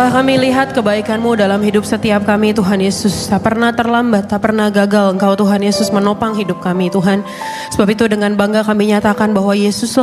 Setelah kami lihat kebaikan-Mu dalam hidup setiap kami Tuhan Yesus, tak pernah terlambat, tak pernah gagal Engkau Tuhan Yesus menopang hidup kami Tuhan. Sebab itu dengan bangga kami nyatakan bahwa Yesus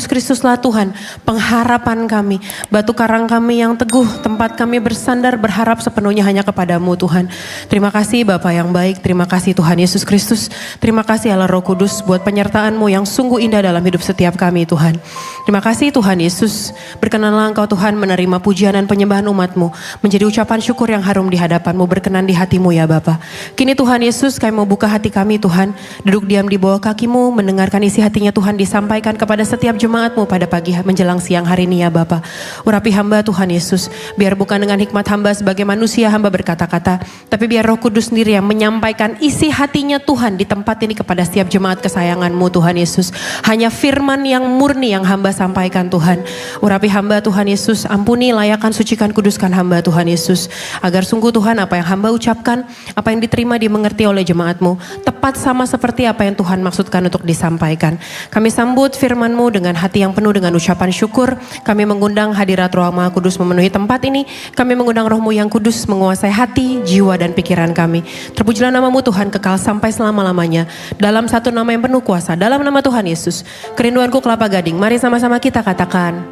Kristuslah Tuhan, pengharapan kami, batu karang kami yang teguh, tempat kami bersandar berharap sepenuhnya hanya kepada-Mu Tuhan. Terima kasih Bapa yang baik, terima kasih Tuhan Yesus Kristus, terima kasih Allah Roh Kudus buat penyertaan-Mu yang sungguh indah dalam hidup setiap kami Tuhan. Terima kasih Tuhan Yesus, berkenanlah Engkau Tuhan menerima pujian dan penyembahan umat-Mu menjadi ucapan syukur yang harum di hadapan-Mu, berkenan di hati-Mu ya Bapa. Kini Tuhan Yesus, kami mau buka hati kami Tuhan, duduk diam di bawah kaki-Mu, mendengarkan isi hatinya Tuhan disampaikan kepada setiap jemaat-Mu pada pagi menjelang siang hari ini ya Bapa. Urapi hamba Tuhan Yesus, biar bukan dengan hikmat hamba sebagai manusia hamba berkata-kata, tapi biar Roh Kudus sendiri yang menyampaikan isi hatinya Tuhan di tempat ini kepada setiap jemaat kesayangan-Mu Tuhan Yesus. Hanya firman yang murni yang hamba sampaikan Tuhan. Urapi hamba Tuhan Yesus, ampuni, layakan, sucikan, kuduskan hamba Tuhan Yesus. Agar sungguh Tuhan apa yang hamba ucapkan, apa yang diterima dimengerti oleh jemaat-Mu, tepat sama seperti apa yang Tuhan maksudkan untuk disampaikan. Kami sambut firman-Mu dengan hati yang penuh dengan ucapan syukur. Kami mengundang hadirat Roh Maha Kudus memenuhi tempat ini. Kami mengundang Roh-Mu yang kudus menguasai hati, jiwa, dan pikiran kami. Terpujilah nama-Mu Tuhan kekal sampai selama-lamanya. Dalam satu nama yang penuh kuasa, dalam nama Tuhan Yesus. Kerinduanku kelapa gading, mari sama-sama kita katakan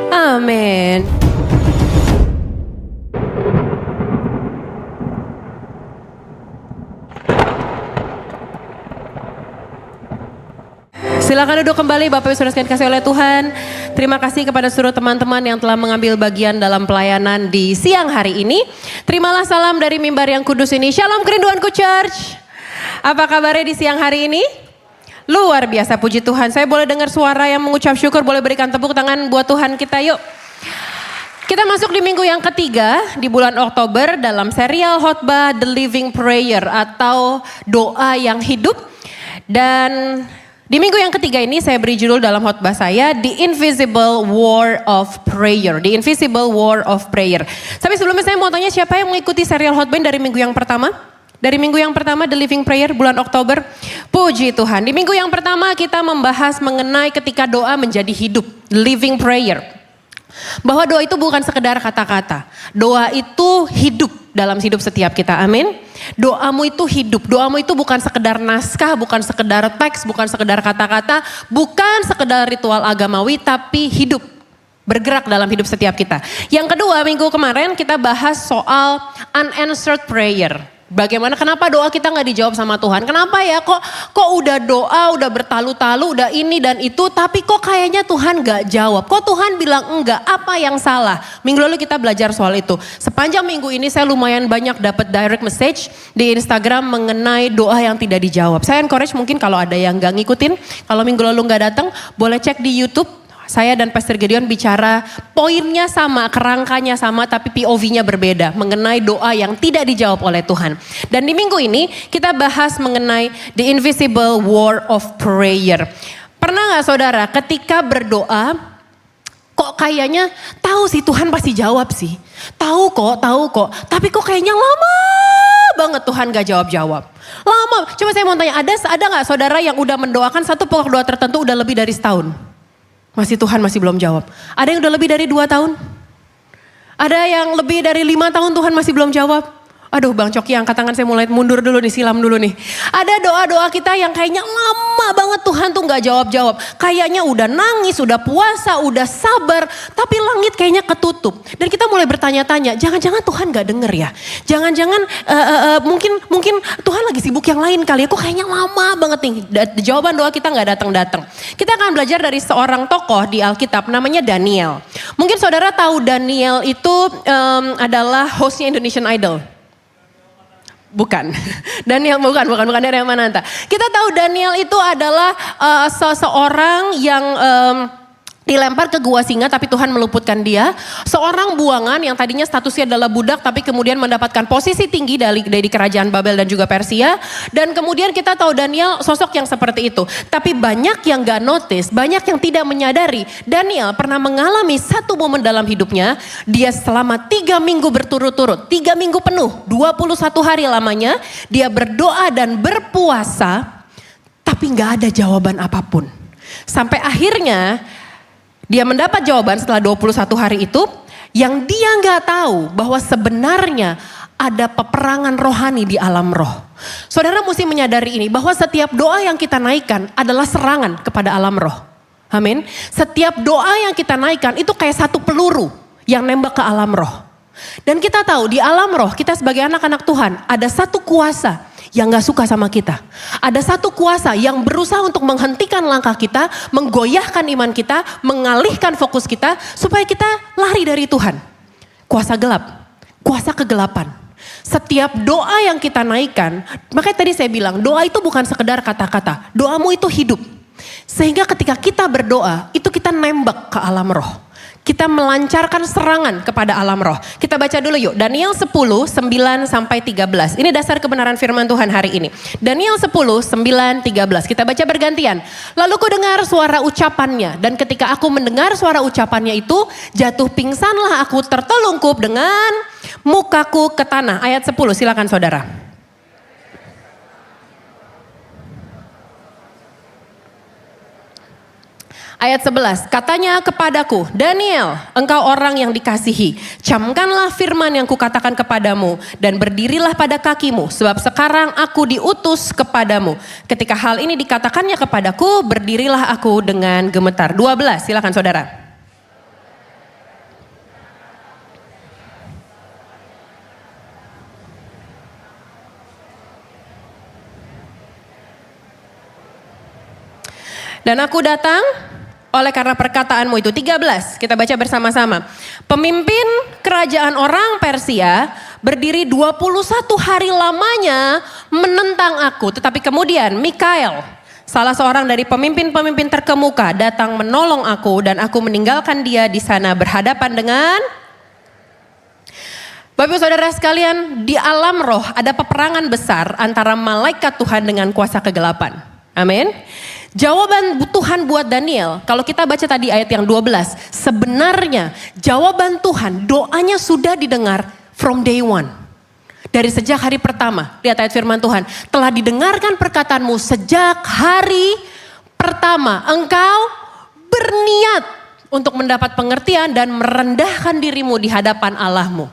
amin. Silakan duduk kembali Bapak Ibu Saudara sekalian kasih oleh Tuhan. Terima kasih kepada seluruh teman-teman yang telah mengambil bagian dalam pelayanan di siang hari ini. Terimalah salam dari mimbar yang kudus ini. Shalom Kerinduanku Church. Apa kabarnya di siang hari ini? Luar biasa, puji Tuhan. Saya boleh dengar suara yang mengucap syukur, boleh berikan tepuk tangan buat Tuhan kita yuk. Kita masuk di minggu yang ketiga di bulan Oktober dalam serial khotbah The Living Prayer atau doa yang hidup. Dan di minggu yang ketiga ini saya beri judul dalam khotbah saya The Invisible War of Prayer. The Invisible War of Prayer. Tapi sebelumnya saya mau tanya siapa yang mengikuti serial khotbah dari minggu yang pertama? Dari minggu yang pertama The Living Prayer bulan Oktober. Puji Tuhan. Di minggu yang pertama kita membahas mengenai ketika doa menjadi hidup. The Living Prayer. Bahwa doa itu bukan sekedar kata-kata. Doa itu hidup dalam hidup setiap kita. Amin. Doamu itu hidup. Doamu itu bukan sekedar naskah, bukan sekedar teks, bukan sekedar kata-kata, bukan sekedar ritual agamawi, tapi hidup. Bergerak dalam hidup setiap kita. Yang kedua, minggu kemarin kita bahas soal unanswered prayer. Bagaimana, kenapa doa kita gak dijawab sama Tuhan? Kenapa ya kok udah doa, udah bertalu-talu, udah ini dan itu, tapi kok kayaknya Tuhan gak jawab? Kok Tuhan bilang enggak, apa yang salah? Minggu lalu kita belajar soal itu. Sepanjang minggu ini saya lumayan banyak dapat direct message di Instagram mengenai doa yang tidak dijawab. Saya encourage mungkin kalau ada yang gak ngikutin, kalau minggu lalu gak datang, boleh cek di YouTube. Saya dan Pastor Gideon bicara poinnya sama, kerangkanya sama, tapi POV-nya berbeda. Mengenai doa yang tidak dijawab oleh Tuhan. Dan di minggu ini kita bahas mengenai The Invisible War of Prayer. Pernah gak saudara ketika berdoa, kok kayaknya tahu sih Tuhan pasti jawab sih. Tahu kok. Tapi kok kayaknya lama banget Tuhan gak jawab-jawab. Lama. Coba saya mau tanya, ada gak saudara yang udah mendoakan satu pokok doa tertentu udah lebih dari setahun? Tuhan masih belum jawab. Ada yang udah lebih dari 2 tahun? Ada yang lebih dari 5 tahun Tuhan masih belum jawab? Aduh Bang Coki angkat tangan, saya mulai mundur dulu nih, silam dulu nih. Ada doa-doa kita yang kayaknya lama banget Tuhan tuh gak jawab-jawab. Kayaknya udah nangis, udah puasa, udah sabar. Tapi langit kayaknya ketutup. Dan kita mulai bertanya-tanya, jangan-jangan Tuhan gak denger ya? Jangan-jangan mungkin Tuhan lagi sibuk yang lain kali ya. Kok kayaknya lama banget nih, jawaban doa kita gak datang-datang. Kita akan belajar dari seorang tokoh di Alkitab namanya Daniel. Mungkin saudara tahu Daniel itu adalah hostnya Indonesian Idol. Bukan Daniel Mananta. Kita tahu Daniel itu adalah seseorang yang dilempar ke gua singa tapi Tuhan meluputkan dia. Seorang buangan yang tadinya statusnya adalah budak tapi kemudian mendapatkan posisi tinggi dari kerajaan Babel dan juga Persia. Dan kemudian kita tahu Daniel sosok yang seperti itu. Tapi banyak yang gak notice, banyak yang tidak menyadari. Daniel pernah mengalami satu momen dalam hidupnya. Dia selama 3 minggu berturut-turut, 3 minggu penuh, 21 hari lamanya. Dia berdoa dan berpuasa tapi gak ada jawaban apapun. Sampai akhirnya dia mendapat jawaban setelah 21 hari itu. Yang dia nggak tahu bahwa sebenarnya ada peperangan rohani di alam roh. Saudara mesti menyadari ini, bahwa setiap doa yang kita naikkan adalah serangan kepada alam roh. Amin. Setiap doa yang kita naikkan itu kayak satu peluru yang nembak ke alam roh. Dan kita tahu di alam roh, kita sebagai anak-anak Tuhan, ada satu kuasa yang gak suka sama kita. Ada satu kuasa yang berusaha untuk menghentikan langkah kita, menggoyahkan iman kita, mengalihkan fokus kita, supaya kita lari dari Tuhan. Kuasa gelap, kuasa kegelapan. Setiap doa yang kita naikkan, makanya tadi saya bilang, doa itu bukan sekedar kata-kata, doamu itu hidup. Sehingga ketika kita berdoa, itu kita nembak ke alam roh. Kita melancarkan serangan kepada alam roh. Kita baca dulu yuk, Daniel 10, 9 sampai 13. Ini dasar kebenaran firman Tuhan hari ini. Daniel 10, 9, 13. Kita baca bergantian. Lalu ku dengar suara ucapannya. Dan ketika aku mendengar suara ucapannya itu, jatuh pingsanlah aku tertelungkup dengan mukaku ke tanah. Ayat 10, silakan saudara. Ayat 11, katanya kepadaku, Daniel, engkau orang yang dikasihi, camkanlah firman yang kukatakan kepadamu, dan berdirilah pada kakimu, sebab sekarang aku diutus kepadamu. Ketika hal ini dikatakannya kepadaku, berdirilah aku dengan gemetar. 12, silakan saudara. Dan aku datang oleh karena perkataanmu itu. 13, kita baca bersama-sama. Pemimpin kerajaan orang Persia berdiri 21 hari lamanya menentang aku. Tetapi kemudian Mikael, salah seorang dari pemimpin-pemimpin terkemuka, datang menolong aku dan aku meninggalkan dia di sana berhadapan dengan... Bapak Ibu Saudara sekalian, di alam roh ada peperangan besar antara malaikat Tuhan dengan kuasa kegelapan. Amin. Jawaban Tuhan buat Daniel, kalau kita baca tadi ayat yang 12, sebenarnya jawaban Tuhan, doanya sudah didengar from day one. Dari sejak hari pertama, lihat ayat firman Tuhan, telah didengarkan perkataanmu sejak hari pertama. Engkau berniat untuk mendapat pengertian dan merendahkan dirimu di hadapan Allahmu.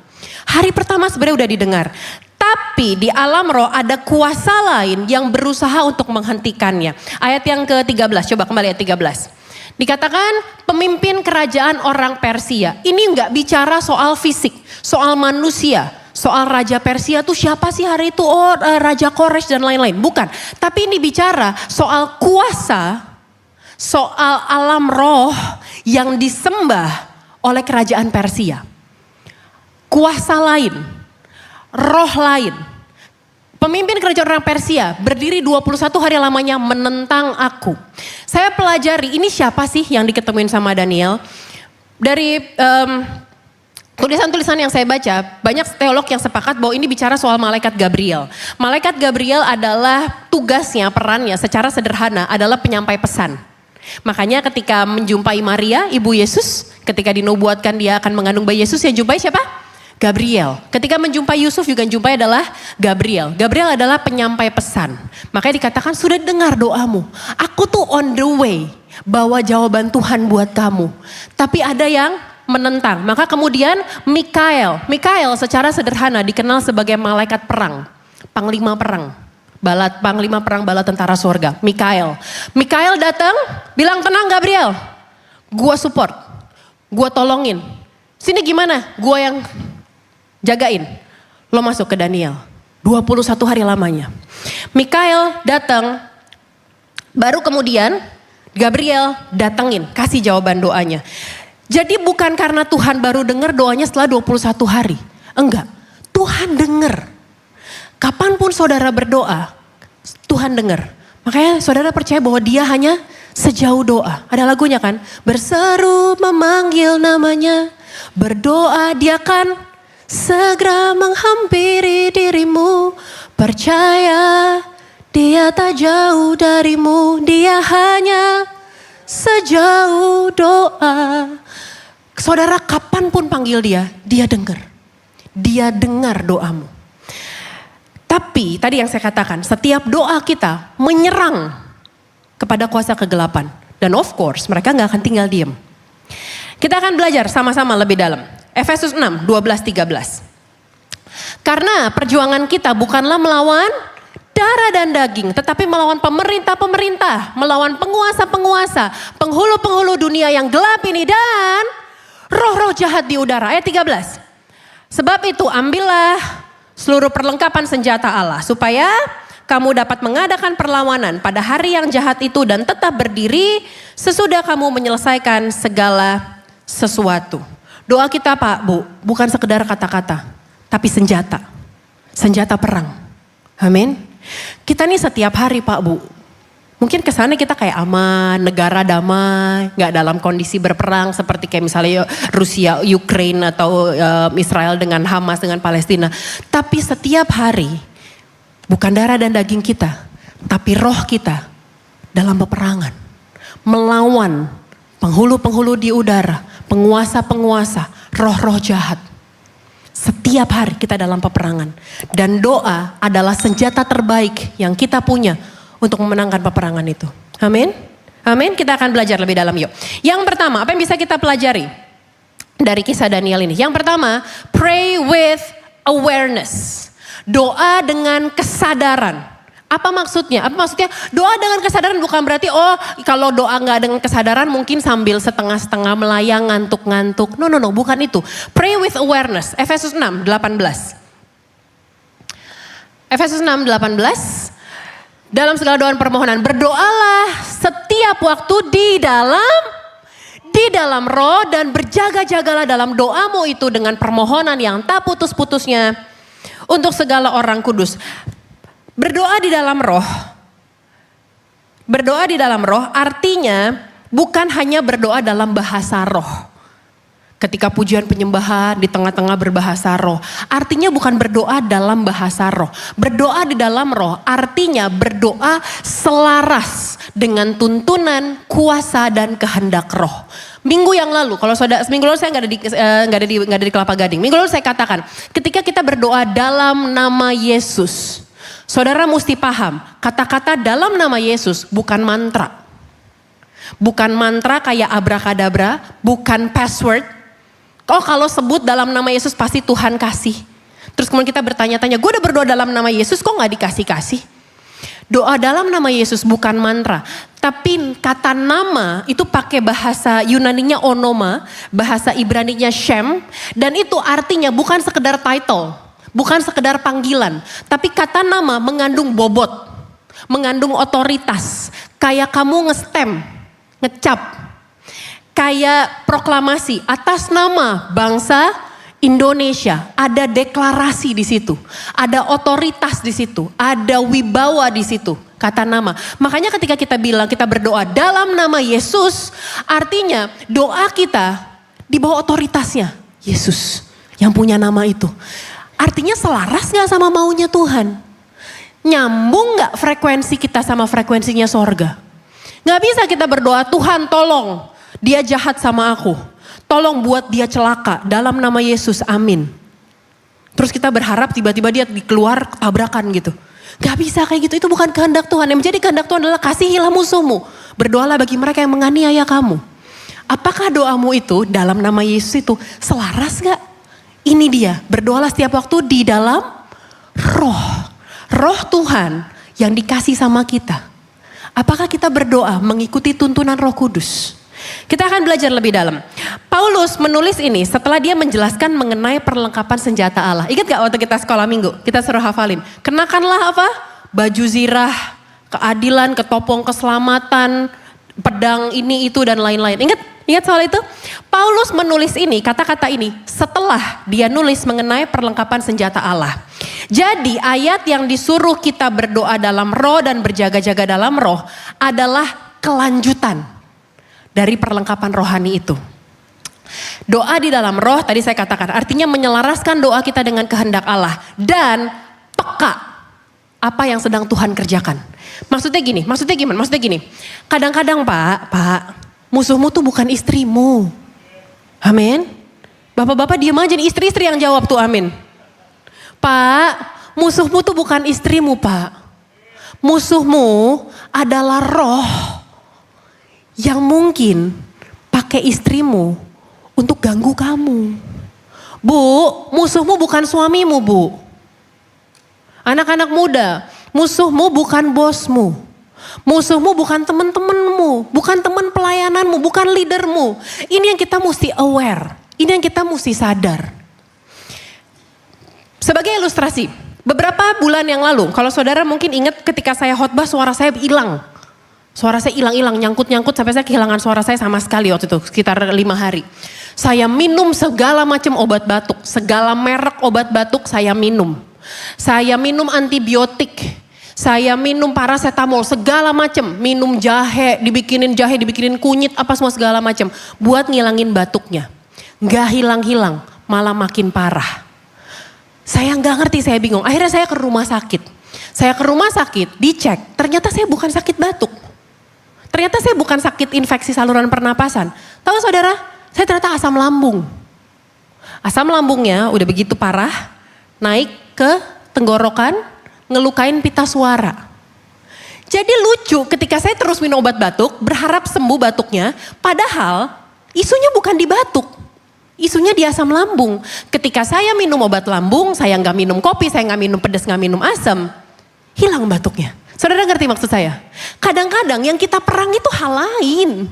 Hari pertama sebenarnya udah didengar. Tapi di alam roh ada kuasa lain yang berusaha untuk menghentikannya. Ayat yang ke-13, coba kembali ayat 13. Dikatakan pemimpin kerajaan orang Persia. Ini enggak bicara soal fisik, soal manusia. Soal Raja Persia tuh siapa sih hari itu? Oh, Raja Koresh dan lain-lain. Bukan. Tapi ini bicara soal kuasa, soal alam roh yang disembah oleh kerajaan Persia. Kuasa lain. Roh lain. Pemimpin kerajaan orang Persia berdiri 21 hari lamanya menentang aku. Saya pelajari ini siapa sih yang diketemuin sama Daniel. Dari tulisan-tulisan yang saya baca, banyak teolog yang sepakat bahwa ini bicara soal malaikat Gabriel. Malaikat Gabriel adalah tugasnya, perannya secara sederhana adalah penyampai pesan. Makanya ketika menjumpai Maria, ibu Yesus, ketika dinubuatkan dia akan mengandung bayi Yesus, yang jumpai siapa? Gabriel. Ketika menjumpai Yusuf juga jumpai adalah Gabriel. Gabriel adalah penyampai pesan. Makanya dikatakan sudah dengar doamu. Aku tuh on the way bawa jawaban Tuhan buat kamu. Tapi ada yang menentang. Maka kemudian Mikael secara sederhana dikenal sebagai malaikat perang. Panglima perang. Panglima perang bala tentara surga. Mikael datang bilang, tenang Gabriel. Gua support. Gua tolongin. Sini gimana? Gua yang jagain, lo masuk ke Daniel. 21 hari lamanya. Mikael datang, baru kemudian Gabriel datengin, kasih jawaban doanya. Jadi bukan karena Tuhan baru dengar doanya setelah 21 hari. Enggak, Tuhan dengar. Kapanpun saudara berdoa, Tuhan dengar. Makanya saudara percaya bahwa dia hanya sejauh doa. Ada lagunya kan? Berseru memanggil namanya, berdoa dia kan segera menghampiri dirimu. Percaya dia tak jauh darimu, dia hanya sejauh doa. Saudara kapanpun panggil dia, dia dengar. Dia dengar doamu. Tapi tadi yang saya katakan, setiap doa kita menyerang kepada kuasa kegelapan. Dan of course mereka gak akan tinggal diam. Kita akan belajar sama-sama lebih dalam. Efesus 6, 12-13. Karena perjuangan kita bukanlah melawan darah dan daging, tetapi melawan pemerintah-pemerintah, melawan penguasa-penguasa, penghulu-penghulu dunia yang gelap ini dan roh-roh jahat di udara. Ayat 13. Sebab itu ambillah seluruh perlengkapan senjata Allah supaya kamu dapat mengadakan perlawanan pada hari yang jahat itu dan tetap berdiri sesudah kamu menyelesaikan segala sesuatu. Doa kita Pak, Bu, bukan sekedar kata-kata, tapi senjata. Senjata perang. Amin. Kita nih setiap hari Pak, Bu, mungkin kesannya kita kayak aman, negara damai, gak dalam kondisi berperang seperti kayak misalnya Rusia, Ukraine atau Israel dengan Hamas, dengan Palestina. Tapi setiap hari, bukan darah dan daging kita, tapi roh kita dalam peperangan. Melawan penghulu-penghulu di udara, penguasa-penguasa, roh-roh jahat. Setiap hari kita dalam peperangan. Dan doa adalah senjata terbaik yang kita punya untuk memenangkan peperangan itu. Amin. Amin. Kita akan belajar lebih dalam yuk. Yang pertama, apa yang bisa kita pelajari dari kisah Daniel ini? Yang pertama, pray with awareness. Doa dengan kesadaran. Apa maksudnya? Apa maksudnya? Doa dengan kesadaran bukan berarti kalau doa nggak dengan kesadaran mungkin sambil setengah-setengah melayang ngantuk-ngantuk. No, bukan itu. Pray with awareness. Efesus 6, 18. Efesus 6, 18. Dalam segala doa dan permohonan berdoalah setiap waktu di dalam roh dan berjaga-jagalah dalam doamu itu dengan permohonan yang tak putus-putusnya untuk segala orang kudus. Berdoa di dalam roh. Berdoa di dalam roh artinya bukan hanya berdoa dalam bahasa roh. Ketika pujian penyembahan di tengah-tengah berbahasa roh. Artinya bukan berdoa dalam bahasa roh. Berdoa di dalam roh artinya berdoa selaras dengan tuntunan, kuasa dan kehendak roh. Minggu yang lalu, minggu lalu saya nggak ada di Kelapa Gading. Minggu lalu saya katakan, ketika kita berdoa dalam nama Yesus, saudara mesti paham, kata-kata dalam nama Yesus bukan mantra. Bukan mantra kayak abrakadabra, bukan password. Kalau sebut dalam nama Yesus pasti Tuhan kasih. Terus kemudian kita bertanya-tanya, gue udah berdoa dalam nama Yesus kok gak dikasih-kasih? Doa dalam nama Yesus bukan mantra. Tapi kata nama itu pakai bahasa Yunaninya onoma, bahasa Ibraninya Shem. Dan itu artinya bukan sekedar title, bukan sekedar panggilan. Tapi kata nama mengandung bobot, mengandung otoritas. Kayak kamu nge-stamp, ngecap. Kayak proklamasi atas nama bangsa Indonesia, ada deklarasi di situ, ada otoritas di situ, ada wibawa di situ, kata nama. Makanya ketika kita bilang kita berdoa dalam nama Yesus, artinya doa kita di bawah otoritasnya Yesus yang punya nama itu. Artinya selaras gak sama maunya Tuhan? Nyambung gak frekuensi kita sama frekuensinya sorga? Gak bisa kita berdoa, Tuhan tolong. Dia jahat sama aku. Tolong buat dia celaka dalam nama Yesus, amin. Terus kita berharap tiba-tiba dia keluar tabrakan gitu. Gak bisa kayak gitu, itu bukan kehendak Tuhan. Yang menjadi kehendak Tuhan adalah kasihilah musuhmu. Berdoalah bagi mereka yang menganiaya kamu. Apakah doamu itu dalam nama Yesus itu selaras gak? Ini dia, berdoalah setiap waktu di dalam roh. Roh Tuhan yang dikasih sama kita. Apakah kita berdoa mengikuti tuntunan Roh Kudus? Kita akan belajar lebih dalam. Paulus menulis ini setelah dia menjelaskan mengenai perlengkapan senjata Allah. Ingat gak waktu kita sekolah minggu? Kita suruh hafalin. Kenakanlah apa? Baju zirah, keadilan, ketopong keselamatan, pedang ini itu dan lain-lain. Ingat soal itu? Paulus menulis ini, kata-kata ini setelah dia nulis mengenai perlengkapan senjata Allah. Jadi ayat yang disuruh kita berdoa dalam roh dan berjaga-jaga dalam roh adalah kelanjutan dari perlengkapan rohani itu. Doa di dalam roh tadi saya katakan artinya menyelaraskan doa kita dengan kehendak Allah. Dan peka apa yang sedang Tuhan kerjakan. Maksudnya gini. Kadang-kadang Pak, musuhmu tuh bukan istrimu. Amin. Bapak-bapak diam aja nih, istri-istri yang jawab tuh amin. Pak, musuhmu tuh bukan istrimu Pak. Musuhmu adalah roh yang mungkin pakai istrimu untuk ganggu kamu. Bu, musuhmu bukan suamimu, Bu. Anak-anak muda, musuhmu bukan bosmu. Musuhmu bukan teman-temanmu, bukan teman pelayananmu, bukan leadermu. Ini yang kita mesti aware, ini yang kita mesti sadar. Sebagai ilustrasi, beberapa bulan yang lalu, kalau saudara mungkin ingat ketika saya khotbah suara saya hilang. Suara saya hilang-hilang, nyangkut-nyangkut sampai saya kehilangan suara saya sama sekali waktu itu, sekitar 5 hari. Saya minum segala macam obat batuk, segala merek obat batuk saya minum. Saya minum antibiotik, saya minum paracetamol, segala macam. Minum jahe, dibikinin kunyit, apa semua segala macam. Buat ngilangin batuknya. Nggak hilang-hilang, malah makin parah. Saya nggak ngerti, saya bingung. Akhirnya saya ke rumah sakit. Saya ke rumah sakit, dicek, ternyata saya bukan sakit batuk. Ternyata saya bukan sakit infeksi saluran pernapasan. Tahu saudara, saya ternyata asam lambung. Asam lambungnya udah begitu parah, naik ke tenggorokan, ngelukain pita suara. Jadi lucu ketika saya terus minum obat batuk, berharap sembuh batuknya, padahal isunya bukan di batuk. Isunya di asam lambung. Ketika saya minum obat lambung, saya nggak minum kopi, saya nggak minum pedas, nggak minum asam, hilang batuknya. Saudara ngerti maksud saya? Kadang-kadang yang kita perang itu hal lain.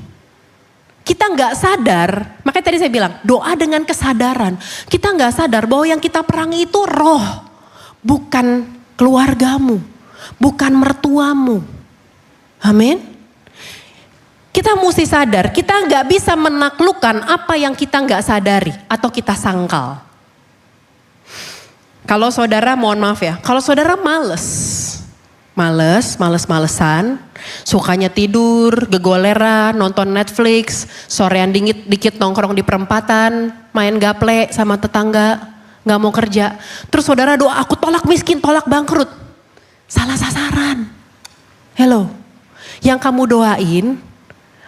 Kita nggak sadar, makanya tadi saya bilang doa dengan kesadaran. Kita nggak sadar bahwa yang kita perangi itu roh, bukan keluargamu, bukan mertuamu. Amin. Kita mesti sadar, kita nggak bisa menaklukkan apa yang kita nggak sadari atau kita sangkal. Kalau saudara, mohon maaf ya, kalau saudara males-malesan, sukanya tidur, gegoleran, nonton Netflix, sorean dikit nongkrong di perempatan, main gaple sama tetangga, gak mau kerja. Terus saudara doa, aku tolak miskin, tolak bangkrut. Salah sasaran. Hello, yang kamu doain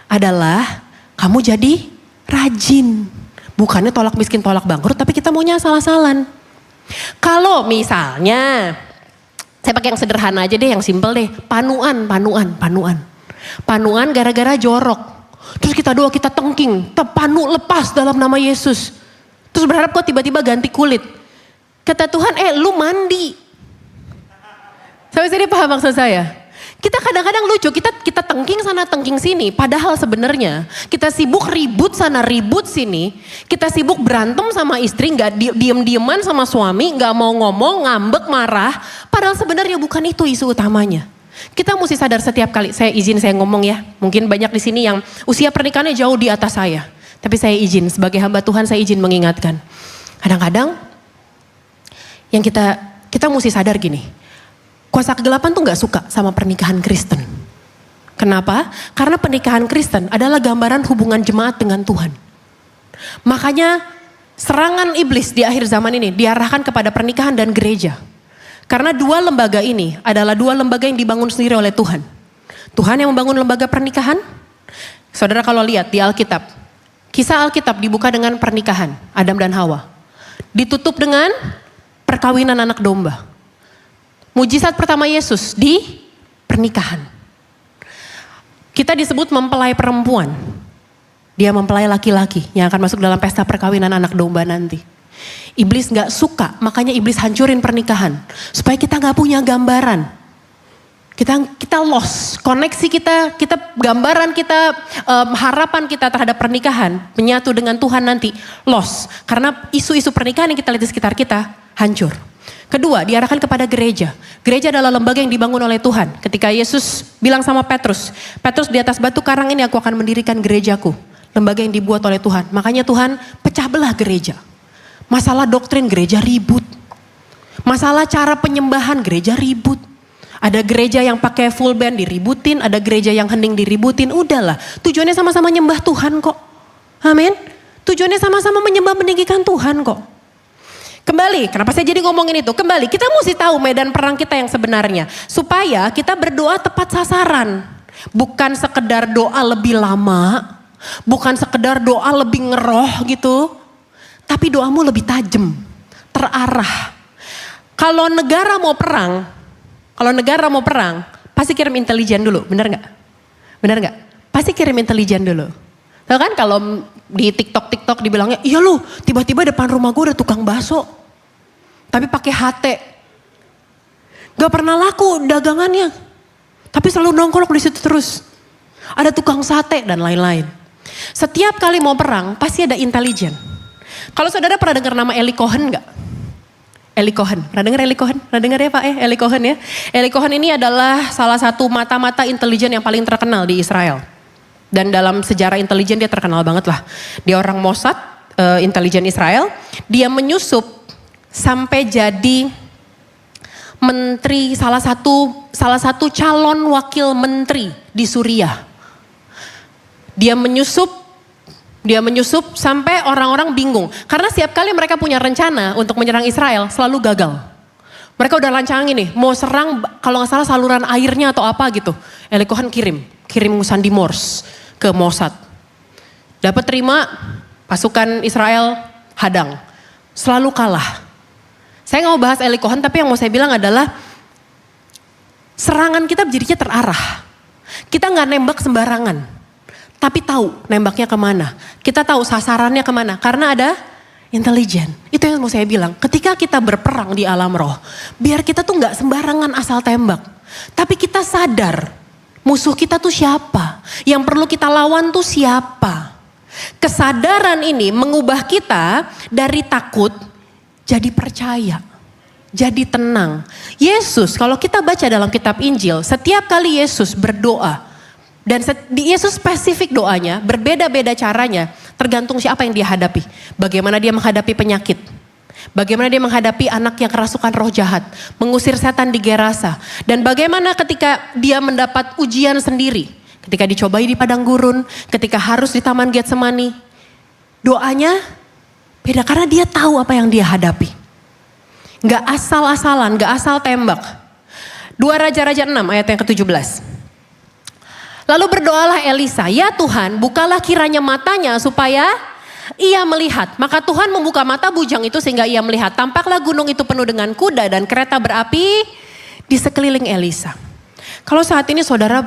adalah kamu jadi rajin. Bukannya tolak miskin, tolak bangkrut, tapi kita maunya salah-salan. Kalau misalnya, saya pakai yang sederhana aja deh, yang simple deh. Panuan. Panuan gara-gara jorok. Terus kita doa, kita tengking. Panu lepas dalam nama Yesus. Terus berharap kok tiba-tiba ganti kulit. Kata Tuhan, lu mandi. Sampai sini paham maksud saya? Kita kadang-kadang lucu, kita tengking sana tengking sini. Padahal sebenarnya kita sibuk ribut sana ribut sini. Kita sibuk berantem sama istri, gak diem-dieman sama suami, gak mau ngomong, ngambek, marah. Padahal sebenarnya bukan itu isu utamanya. Kita mesti sadar setiap kali, saya ngomong ya. Mungkin banyak di sini yang usia pernikahannya jauh di atas saya. Tapi saya izin, sebagai hamba Tuhan saya izin mengingatkan. Kadang-kadang yang kita mesti sadar gini. Kuasa kegelapan tuh gak suka sama pernikahan Kristen. Kenapa? Karena pernikahan Kristen adalah gambaran hubungan jemaat dengan Tuhan. Makanya serangan iblis di akhir zaman ini diarahkan kepada pernikahan dan gereja. Karena dua lembaga ini adalah dua lembaga yang dibangun sendiri oleh Tuhan. Tuhan yang membangun lembaga pernikahan. Saudara kalau lihat di Alkitab, kisah Alkitab dibuka dengan pernikahan Adam dan Hawa. Ditutup dengan perkawinan anak domba. Mujizat pertama Yesus di pernikahan. Kita disebut mempelai perempuan. Dia mempelai laki-laki yang akan masuk dalam pesta perkawinan anak domba nanti. Iblis gak suka, makanya iblis hancurin pernikahan. Supaya kita gak punya gambaran. Kita lost, koneksi kita gambaran kita, harapan kita terhadap pernikahan. Menyatu dengan Tuhan nanti, lost. Karena isu-isu pernikahan yang kita lihat di sekitar kita, hancur. Kedua, diarahkan kepada gereja. Gereja adalah lembaga yang dibangun oleh Tuhan. Ketika Yesus bilang sama Petrus, Petrus di atas batu karang ini aku akan mendirikan gerejaku. Lembaga yang dibuat oleh Tuhan. Makanya Tuhan pecah belah gereja. Masalah doktrin gereja ribut. Masalah cara penyembahan gereja ribut. Ada gereja yang pakai full band diributin, ada gereja yang hening diributin. Udahlah, tujuannya sama-sama nyembah Tuhan kok. Amin. Tujuannya sama-sama menyembah meninggikan Tuhan kok. Kembali, kenapa saya jadi ngomongin itu? Kembali, kita mesti tahu medan perang kita yang sebenarnya. Supaya kita berdoa tepat sasaran. Bukan sekedar doa lebih lama. Bukan sekedar doa lebih ngeroh gitu. Tapi doamu lebih tajam. Terarah. Kalau negara mau perang, pasti kirim intelijen dulu. Benar gak? Pasti kirim intelijen dulu. Tahu kan kalau di TikTok dibilangnya, iya lu tiba-tiba depan rumah gue ada tukang bakso. Tapi pakai HT. Gak pernah laku dagangannya. Tapi selalu nongkrong di situ terus. Ada tukang sate dan lain-lain. Setiap kali mau perang pasti ada intelijen. Kalau saudara pernah dengar nama Eli Cohen gak? Eli Cohen, pernah dengar Eli Cohen? Pernah dengar ya Pak Eli Cohen ya? Eli Cohen ini adalah salah satu mata-mata intelijen yang paling terkenal di Israel. Dan dalam sejarah intelijen dia terkenal banget lah. Dia orang Mossad, intelijen Israel. Dia menyusup sampai jadi menteri, salah satu calon wakil menteri di Suriah. Dia menyusup sampai orang-orang bingung. Karena setiap kali mereka punya rencana untuk menyerang Israel selalu gagal. Mereka udah lancangin nih, mau serang kalau gak salah saluran airnya atau apa gitu. Eli Cohen kirim sandi Morse ke Mossad. Dapat terima, pasukan Israel hadang. Selalu kalah. Saya gak mau bahas Eli Cohen, tapi yang mau saya bilang adalah serangan kita jadinya terarah. Kita gak nembak sembarangan. Tapi tahu nembaknya kemana. Kita tahu sasarannya kemana. Karena ada intelijen. Itu yang mau saya bilang. Ketika kita berperang di alam roh. Biar kita tuh gak sembarangan asal tembak. Tapi kita sadar. Musuh kita tuh siapa. Yang perlu kita lawan tuh siapa. Kesadaran ini mengubah kita dari takut jadi percaya. Jadi tenang. Yesus kalau kita baca dalam kitab Injil. Setiap kali Yesus berdoa. Dan Yesus spesifik doanya, berbeda-beda caranya, tergantung siapa yang dia hadapi. Bagaimana dia menghadapi penyakit. Bagaimana dia menghadapi anak yang kerasukan roh jahat. Mengusir setan di Gerasa. Dan bagaimana ketika dia mendapat ujian sendiri. Ketika dicobai di padang gurun, ketika harus di taman Getsemani. Doanya beda karena dia tahu apa yang dia hadapi. Gak asal-asalan, gak asal tembak. 2 Raja-Raja 6 ayat yang ke-17. Lalu berdoalah Elisa, ya Tuhan bukalah kiranya matanya supaya ia melihat. Maka Tuhan membuka mata bujang itu sehingga ia melihat. Tampaklah gunung itu penuh dengan kuda dan kereta berapi di sekeliling Elisa. Kalau saat ini saudara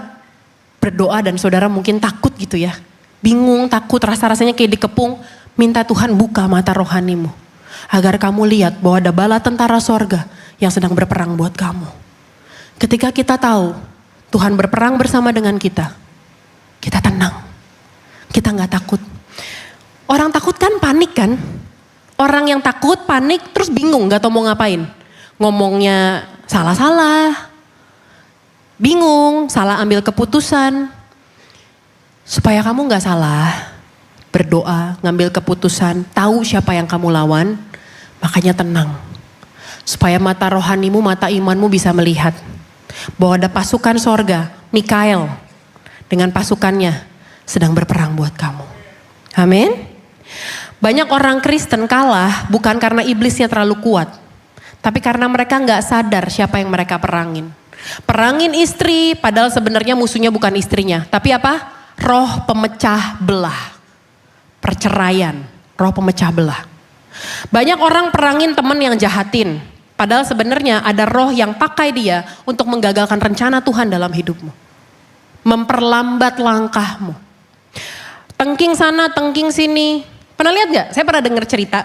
berdoa dan saudara mungkin takut gitu ya. Bingung, takut, rasa-rasanya kayak dikepung. Minta Tuhan buka mata rohanimu. Agar kamu lihat bahwa ada bala tentara sorga yang sedang berperang buat kamu. Ketika kita tahu Tuhan berperang bersama dengan kita tenang, kita gak takut. Orang takut kan panik kan, orang yang takut panik terus bingung gak tahu mau ngapain. Ngomongnya salah-salah, bingung, salah ambil keputusan. Supaya kamu gak salah, berdoa, ngambil keputusan, tahu siapa yang kamu lawan, makanya tenang. Supaya mata rohanimu, mata imanmu bisa melihat. Bahwa ada pasukan sorga, Mikael dengan pasukannya sedang berperang buat kamu. Amin. Banyak orang Kristen kalah bukan karena iblisnya terlalu kuat. Tapi karena mereka gak sadar siapa yang mereka perangin. Perangin istri padahal sebenarnya musuhnya bukan istrinya. Tapi apa? Roh pemecah belah. Perceraian, roh pemecah belah. Banyak orang perangin teman yang jahatin. Padahal sebenarnya ada roh yang pakai dia untuk menggagalkan rencana Tuhan dalam hidupmu. Memperlambat langkahmu. Tengking sana, tengking sini. Pernah lihat gak? Saya pernah dengar cerita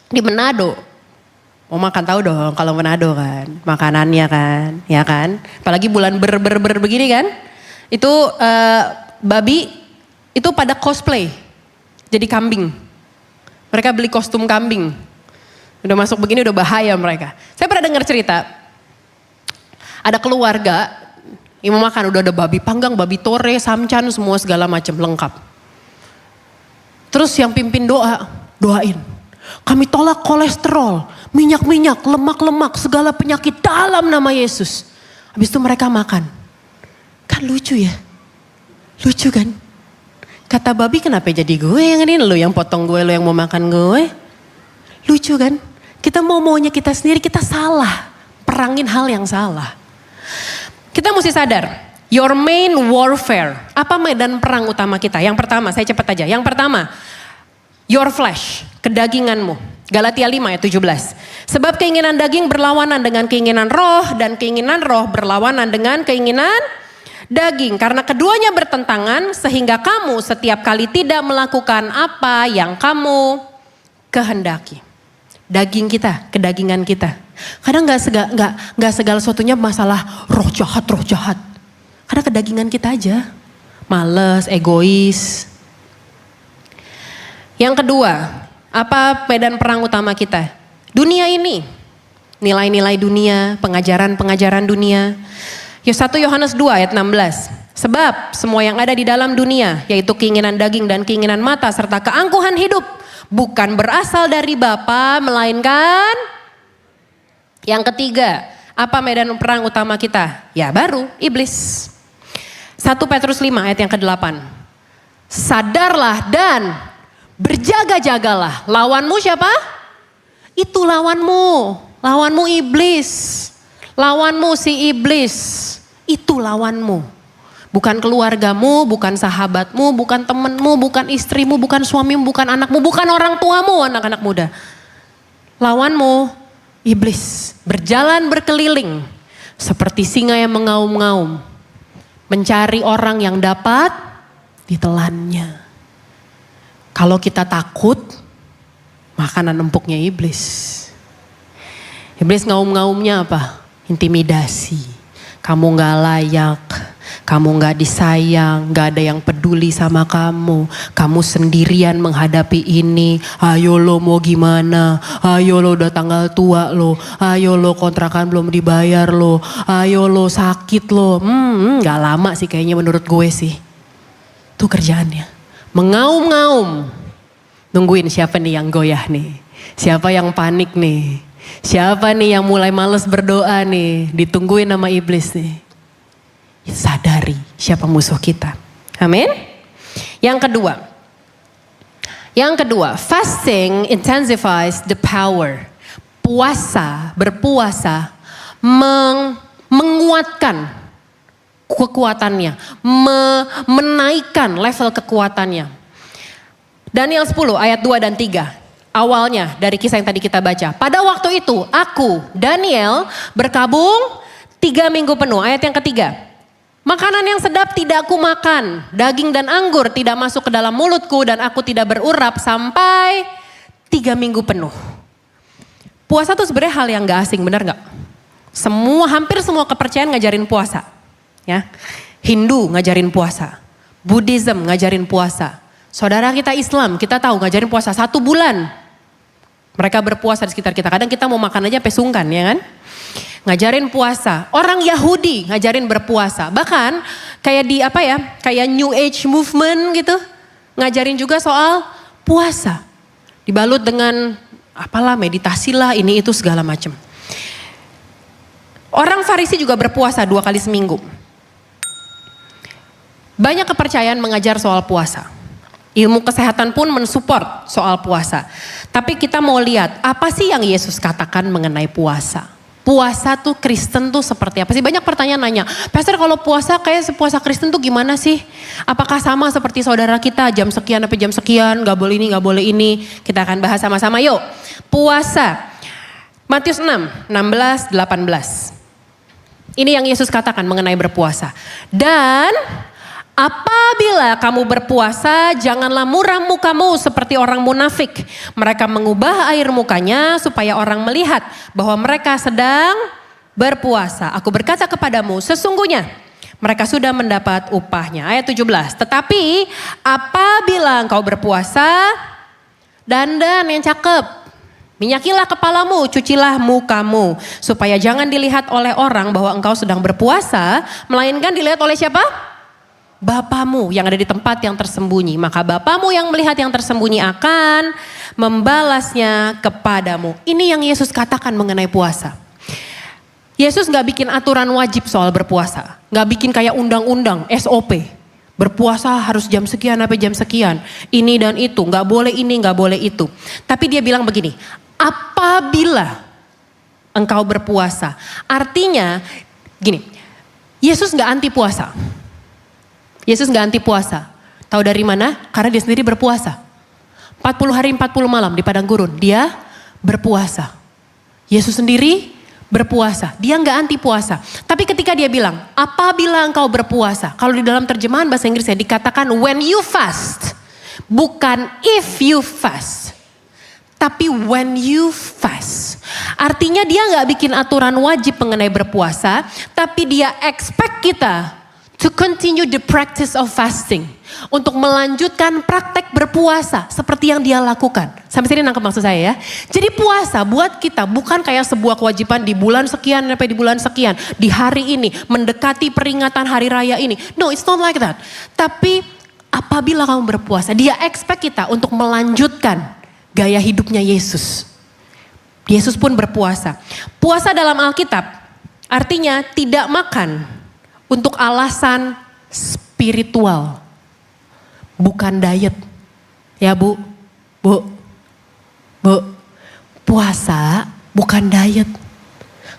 di Manado. Mau makan tahu dong kalau Manado kan. Makanannya kan, ya kan. Apalagi bulan ber begini kan. Itu babi itu pada cosplay. Jadi kambing. Mereka beli kostum kambing. Udah masuk begini udah bahaya mereka. Saya pernah dengar cerita. Ada keluarga yang mau makan udah ada babi panggang, babi tore, samcan, semua segala macam lengkap. Terus yang pimpin doain. Kami tolak kolesterol, minyak-minyak, lemak-lemak, segala penyakit dalam nama Yesus. Habis itu mereka makan. Kan lucu ya? Lucu kan? Kata babi kenapa jadi gue yang ini, lo yang potong gue, lo yang mau makan gue. Lucu kan? Kita maunya kita sendiri, kita salah. Perangin hal yang salah. Kita mesti sadar, your main warfare. Apa medan perang utama kita? Yang pertama, saya cepat aja. Yang pertama, your flesh, kedaginganmu. Galatia 5 ayat 17. Sebab keinginan daging berlawanan dengan keinginan roh dan keinginan roh berlawanan dengan keinginan daging. Karena keduanya bertentangan sehingga kamu setiap kali tidak melakukan apa yang kamu kehendaki. Daging kita, kedagingan kita. Kadang nggak segala sesuatunya masalah roh jahat. Karena kedagingan kita aja. Males, egois. Yang kedua, apa medan perang utama kita? Dunia ini. Nilai-nilai dunia, pengajaran dunia. 1 Yohanes 2 ayat 16. Sebab semua yang ada di dalam dunia, yaitu keinginan daging dan keinginan mata serta keangkuhan hidup, bukan berasal dari Bapa, melainkan yang ketiga. Apa medan perang utama kita? Ya baru, iblis. 1 Petrus 5 ayat yang ke-8. Sadarlah dan berjaga-jagalah. Lawanmu siapa? Itu lawanmu. Lawanmu iblis. Lawanmu si iblis. Itu lawanmu. Bukan keluargamu, bukan sahabatmu, bukan temenmu, bukan istrimu, bukan suamimu, bukan anakmu, bukan orang tuamu, anak-anak muda. Lawanmu iblis. Berjalan berkeliling seperti singa yang mengaum-ngaum. Mencari orang yang dapat ditelannya. Kalau kita takut, makanan empuknya iblis. Iblis ngaum-ngaumnya apa? Intimidasi. Kamu gak layak, kamu gak disayang, gak ada yang peduli sama kamu. Kamu sendirian menghadapi ini. Ayo lo mau gimana? Ayo lo udah tanggal tua lo. Ayo lo kontrakan belum dibayar lo. Ayo lo sakit lo. Gak lama sih kayaknya menurut gue sih. Itu kerjaannya. Mengaum-ngaum. Nungguin siapa nih yang goyah nih. Siapa yang panik nih. Siapa nih yang mulai males berdoa nih. Ditungguin sama iblis nih. Sadari siapa musuh kita. Amin. Yang kedua, fasting intensifies the power. Berpuasa menguatkan kekuatannya, menaikkan level kekuatannya. Daniel 10 ayat 2 dan 3. Awalnya dari kisah yang tadi kita baca. Pada waktu itu aku, Daniel, berkabung 3 minggu penuh. Ayat yang ketiga. Makanan yang sedap tidak aku makan. Daging dan anggur tidak masuk ke dalam mulutku. Dan aku tidak berurap sampai 3 minggu penuh. Puasa tuh sebenarnya hal yang gak asing, benar gak? Hampir semua kepercayaan ngajarin puasa. Ya, Hindu ngajarin puasa. Buddhism ngajarin puasa. Saudara kita Islam, kita tahu ngajarin puasa 1 bulan. Mereka berpuasa di sekitar kita. Kadang kita mau makan aja pesungkan ya kan. Ngajarin puasa. Orang Yahudi ngajarin berpuasa. Bahkan kayak kayak New Age movement gitu. Ngajarin juga soal puasa. Dibalut dengan meditasi lah, ini itu segala macam. Orang Farisi juga berpuasa 2 kali seminggu. Banyak kepercayaan mengajar soal puasa. Ilmu kesehatan pun mensupport soal puasa. Tapi kita mau lihat apa sih yang Yesus katakan mengenai puasa. Puasa tuh Kristen tuh seperti apa sih? Banyak pertanyaan nanya, Pastor kalau puasa kayak puasa Kristen tuh gimana sih? Apakah sama seperti saudara kita jam sekian sampai jam sekian, gak boleh ini, gak boleh ini. Kita akan bahas sama-sama yuk. Puasa. Matius 6, 16, 18. Ini yang Yesus katakan mengenai berpuasa. Dan apabila kamu berpuasa, janganlah muram mukamu seperti orang munafik. Mereka mengubah air mukanya supaya orang melihat bahwa mereka sedang berpuasa. Aku berkata kepadamu, sesungguhnya mereka sudah mendapat upahnya. Ayat 17. Tetapi apabila engkau berpuasa, dandan yang cakep. Minyakilah kepalamu, cucilah mukamu. Supaya jangan dilihat oleh orang bahwa engkau sedang berpuasa. Melainkan dilihat oleh siapa? Bapamu yang ada di tempat yang tersembunyi. Maka Bapamu yang melihat yang tersembunyi akan membalasnya kepadamu. Ini yang Yesus katakan mengenai puasa. Yesus gak bikin aturan wajib soal berpuasa. Gak bikin kayak undang-undang, SOP. Berpuasa harus jam sekian sampai jam sekian. Ini dan itu, gak boleh ini, gak boleh itu. Tapi dia bilang begini, apabila engkau berpuasa. Artinya gini, Yesus gak anti puasa. Yesus gak anti puasa. Tahu dari mana? Karena dia sendiri berpuasa. 40 hari 40 malam di padang gurun. Dia berpuasa. Yesus sendiri berpuasa. Dia nggak anti puasa. Tapi ketika dia bilang, apabila engkau berpuasa. Kalau di dalam terjemahan bahasa Inggrisnya dikatakan when you fast. Bukan if you fast. Tapi when you fast. Artinya dia nggak bikin aturan wajib mengenai berpuasa. Tapi dia expect kita to continue the practice of fasting. Untuk melanjutkan praktek berpuasa seperti yang dia lakukan. Sampai sini nangkep maksud saya ya. Jadi puasa buat kita bukan kayak sebuah kewajiban di bulan sekian sampai di bulan sekian. Di hari ini mendekati peringatan hari raya ini. No, it's not like that. Tapi apabila kamu berpuasa, dia expect kita untuk melanjutkan gaya hidupnya Yesus. Yesus pun berpuasa. Puasa dalam Alkitab artinya tidak makan untuk alasan spiritual. Bukan diet. Ya Bu. Puasa bukan diet.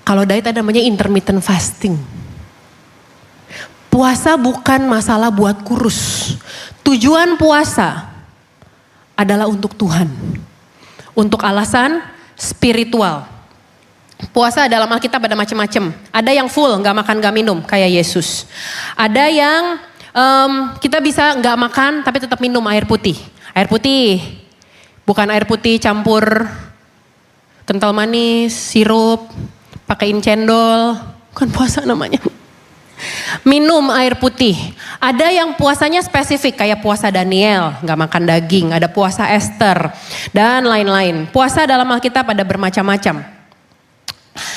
Kalau diet ada namanya intermittent fasting. Puasa bukan masalah buat kurus. Tujuan puasa adalah untuk Tuhan. Untuk alasan spiritual. Puasa dalam Alkitab ada macam-macam. Ada yang full gak makan gak minum kayak Yesus. Ada yang kita bisa nggak makan tapi tetap minum air putih. Air putih, bukan air putih campur kental manis, sirup, pakein cendol, bukan puasa namanya. Minum air putih. Ada yang puasanya spesifik kayak puasa Daniel, nggak makan daging. Ada puasa Esther dan lain-lain. Puasa dalam Alkitab ada bermacam-macam.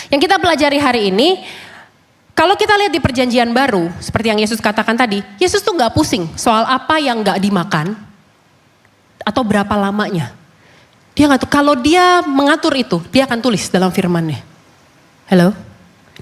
Yang kita pelajari hari ini. Kalau kita lihat di perjanjian baru, seperti yang Yesus katakan tadi, Yesus tuh gak pusing soal apa yang gak dimakan, atau berapa lamanya. Dia gak tuh, kalau dia mengatur itu, dia akan tulis dalam firman-Nya. Halo?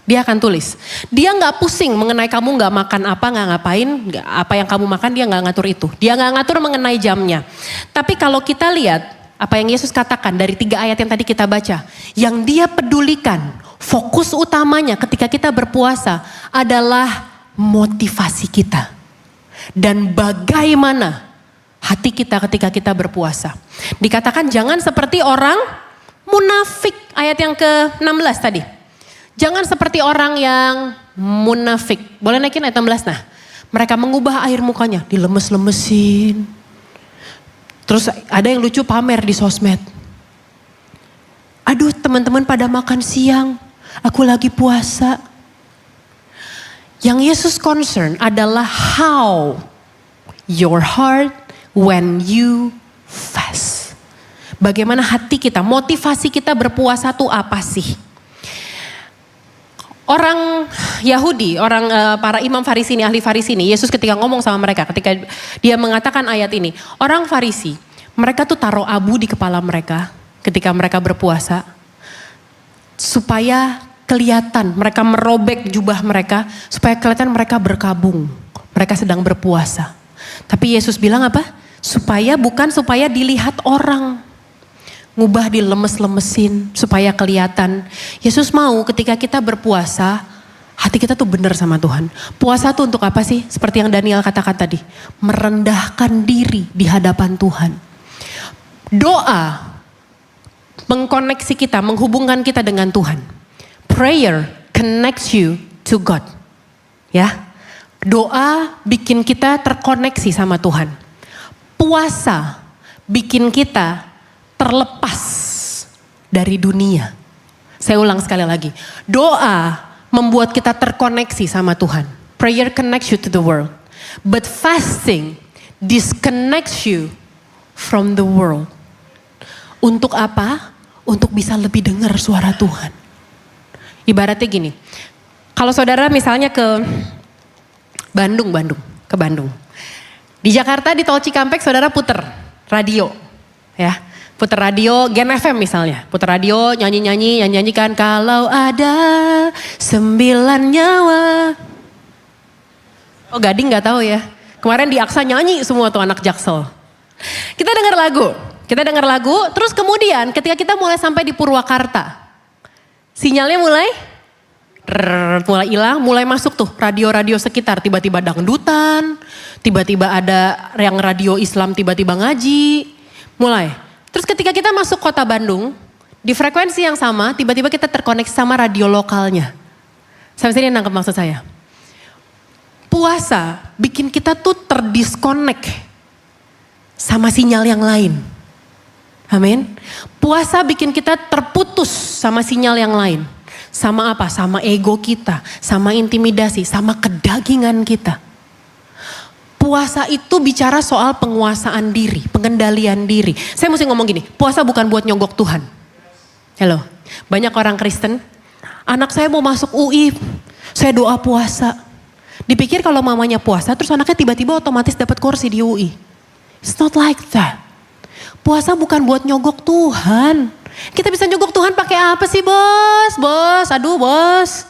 Dia akan tulis. Dia gak pusing mengenai kamu gak makan apa, gak ngapain, apa yang kamu makan dia gak ngatur itu. Dia gak ngatur mengenai jamnya. Tapi kalau kita lihat, apa yang Yesus katakan dari 3 ayat yang tadi kita baca, yang dia pedulikan, fokus utamanya ketika kita berpuasa adalah motivasi kita. Dan bagaimana hati kita ketika kita berpuasa. Dikatakan jangan seperti orang munafik. Ayat yang ke-16 tadi. Jangan seperti orang yang munafik. Boleh naikin ayat 16 nah. Mereka mengubah air mukanya, dilemes-lemesin. Terus ada yang lucu pamer di sosmed. Aduh teman-teman pada makan siang. Aku lagi puasa. Yang Yesus concern adalah how your heart when you fast. Bagaimana hati kita, motivasi kita berpuasa tuh apa sih? Orang Yahudi, para imam Farisi ini, ahli Farisi ini, Yesus ketika ngomong sama mereka, ketika dia mengatakan ayat ini, orang Farisi, mereka tuh taruh abu di kepala mereka ketika mereka berpuasa. Supaya kelihatan, mereka merobek jubah mereka, supaya kelihatan mereka berkabung, mereka sedang berpuasa. Tapi Yesus bilang apa? Bukan supaya dilihat orang, ngubah dilemes-lemesin, supaya kelihatan. Yesus mau ketika kita berpuasa, hati kita tuh benar sama Tuhan. Puasa tuh untuk apa sih? Seperti yang Daniel katakan tadi, merendahkan diri di hadapan Tuhan. Doa mengkoneksi kita, menghubungkan kita dengan Tuhan. Prayer connects you to God. Ya. Doa bikin kita terkoneksi sama Tuhan. Puasa bikin kita terlepas dari dunia. Saya ulang sekali lagi. Doa membuat kita terkoneksi sama Tuhan. Prayer connects you to the world. But fasting disconnects you from the world. Untuk apa? Untuk bisa lebih dengar suara Tuhan. Ibaratnya gini, kalau saudara misalnya ke Bandung. Di Jakarta di Tol Cikampek saudara puter radio. Ya, puter radio Gen FM misalnya. Puter radio nyanyi kan. Kalau ada 9 nyawa. Oh Gading gak tahu ya. Kemarin di Aksa nyanyi semua tuh anak Jaksel. Kita dengar lagu, terus kemudian ketika kita mulai sampai di Purwakarta, sinyalnya mulai hilang, mulai masuk tuh radio-radio sekitar, tiba-tiba dangdutan, tiba-tiba ada yang radio Islam tiba-tiba ngaji, mulai. Terus ketika kita masuk kota Bandung, Di frekuensi yang sama, tiba-tiba kita terkoneksi sama radio lokalnya. Sampai sini nangkep maksud saya. Puasa bikin kita tuh terdisconnect sama sinyal yang lain. Amin. Puasa bikin kita terputus sama sinyal yang lain. Sama apa? Sama ego kita, sama intimidasi, sama kedagingan kita. Puasa itu bicara soal penguasaan diri, pengendalian diri. Saya mesti ngomong gini, puasa bukan buat nyogok Tuhan. Halo, banyak orang Kristen, anak saya mau masuk UI, saya doa puasa. Dipikir kalau mamanya puasa, terus anaknya tiba-tiba otomatis dapat kursi di UI. It's not like that. Puasa bukan buat nyogok Tuhan. Kita bisa nyogok Tuhan pakai apa sih bos? Aduh bos.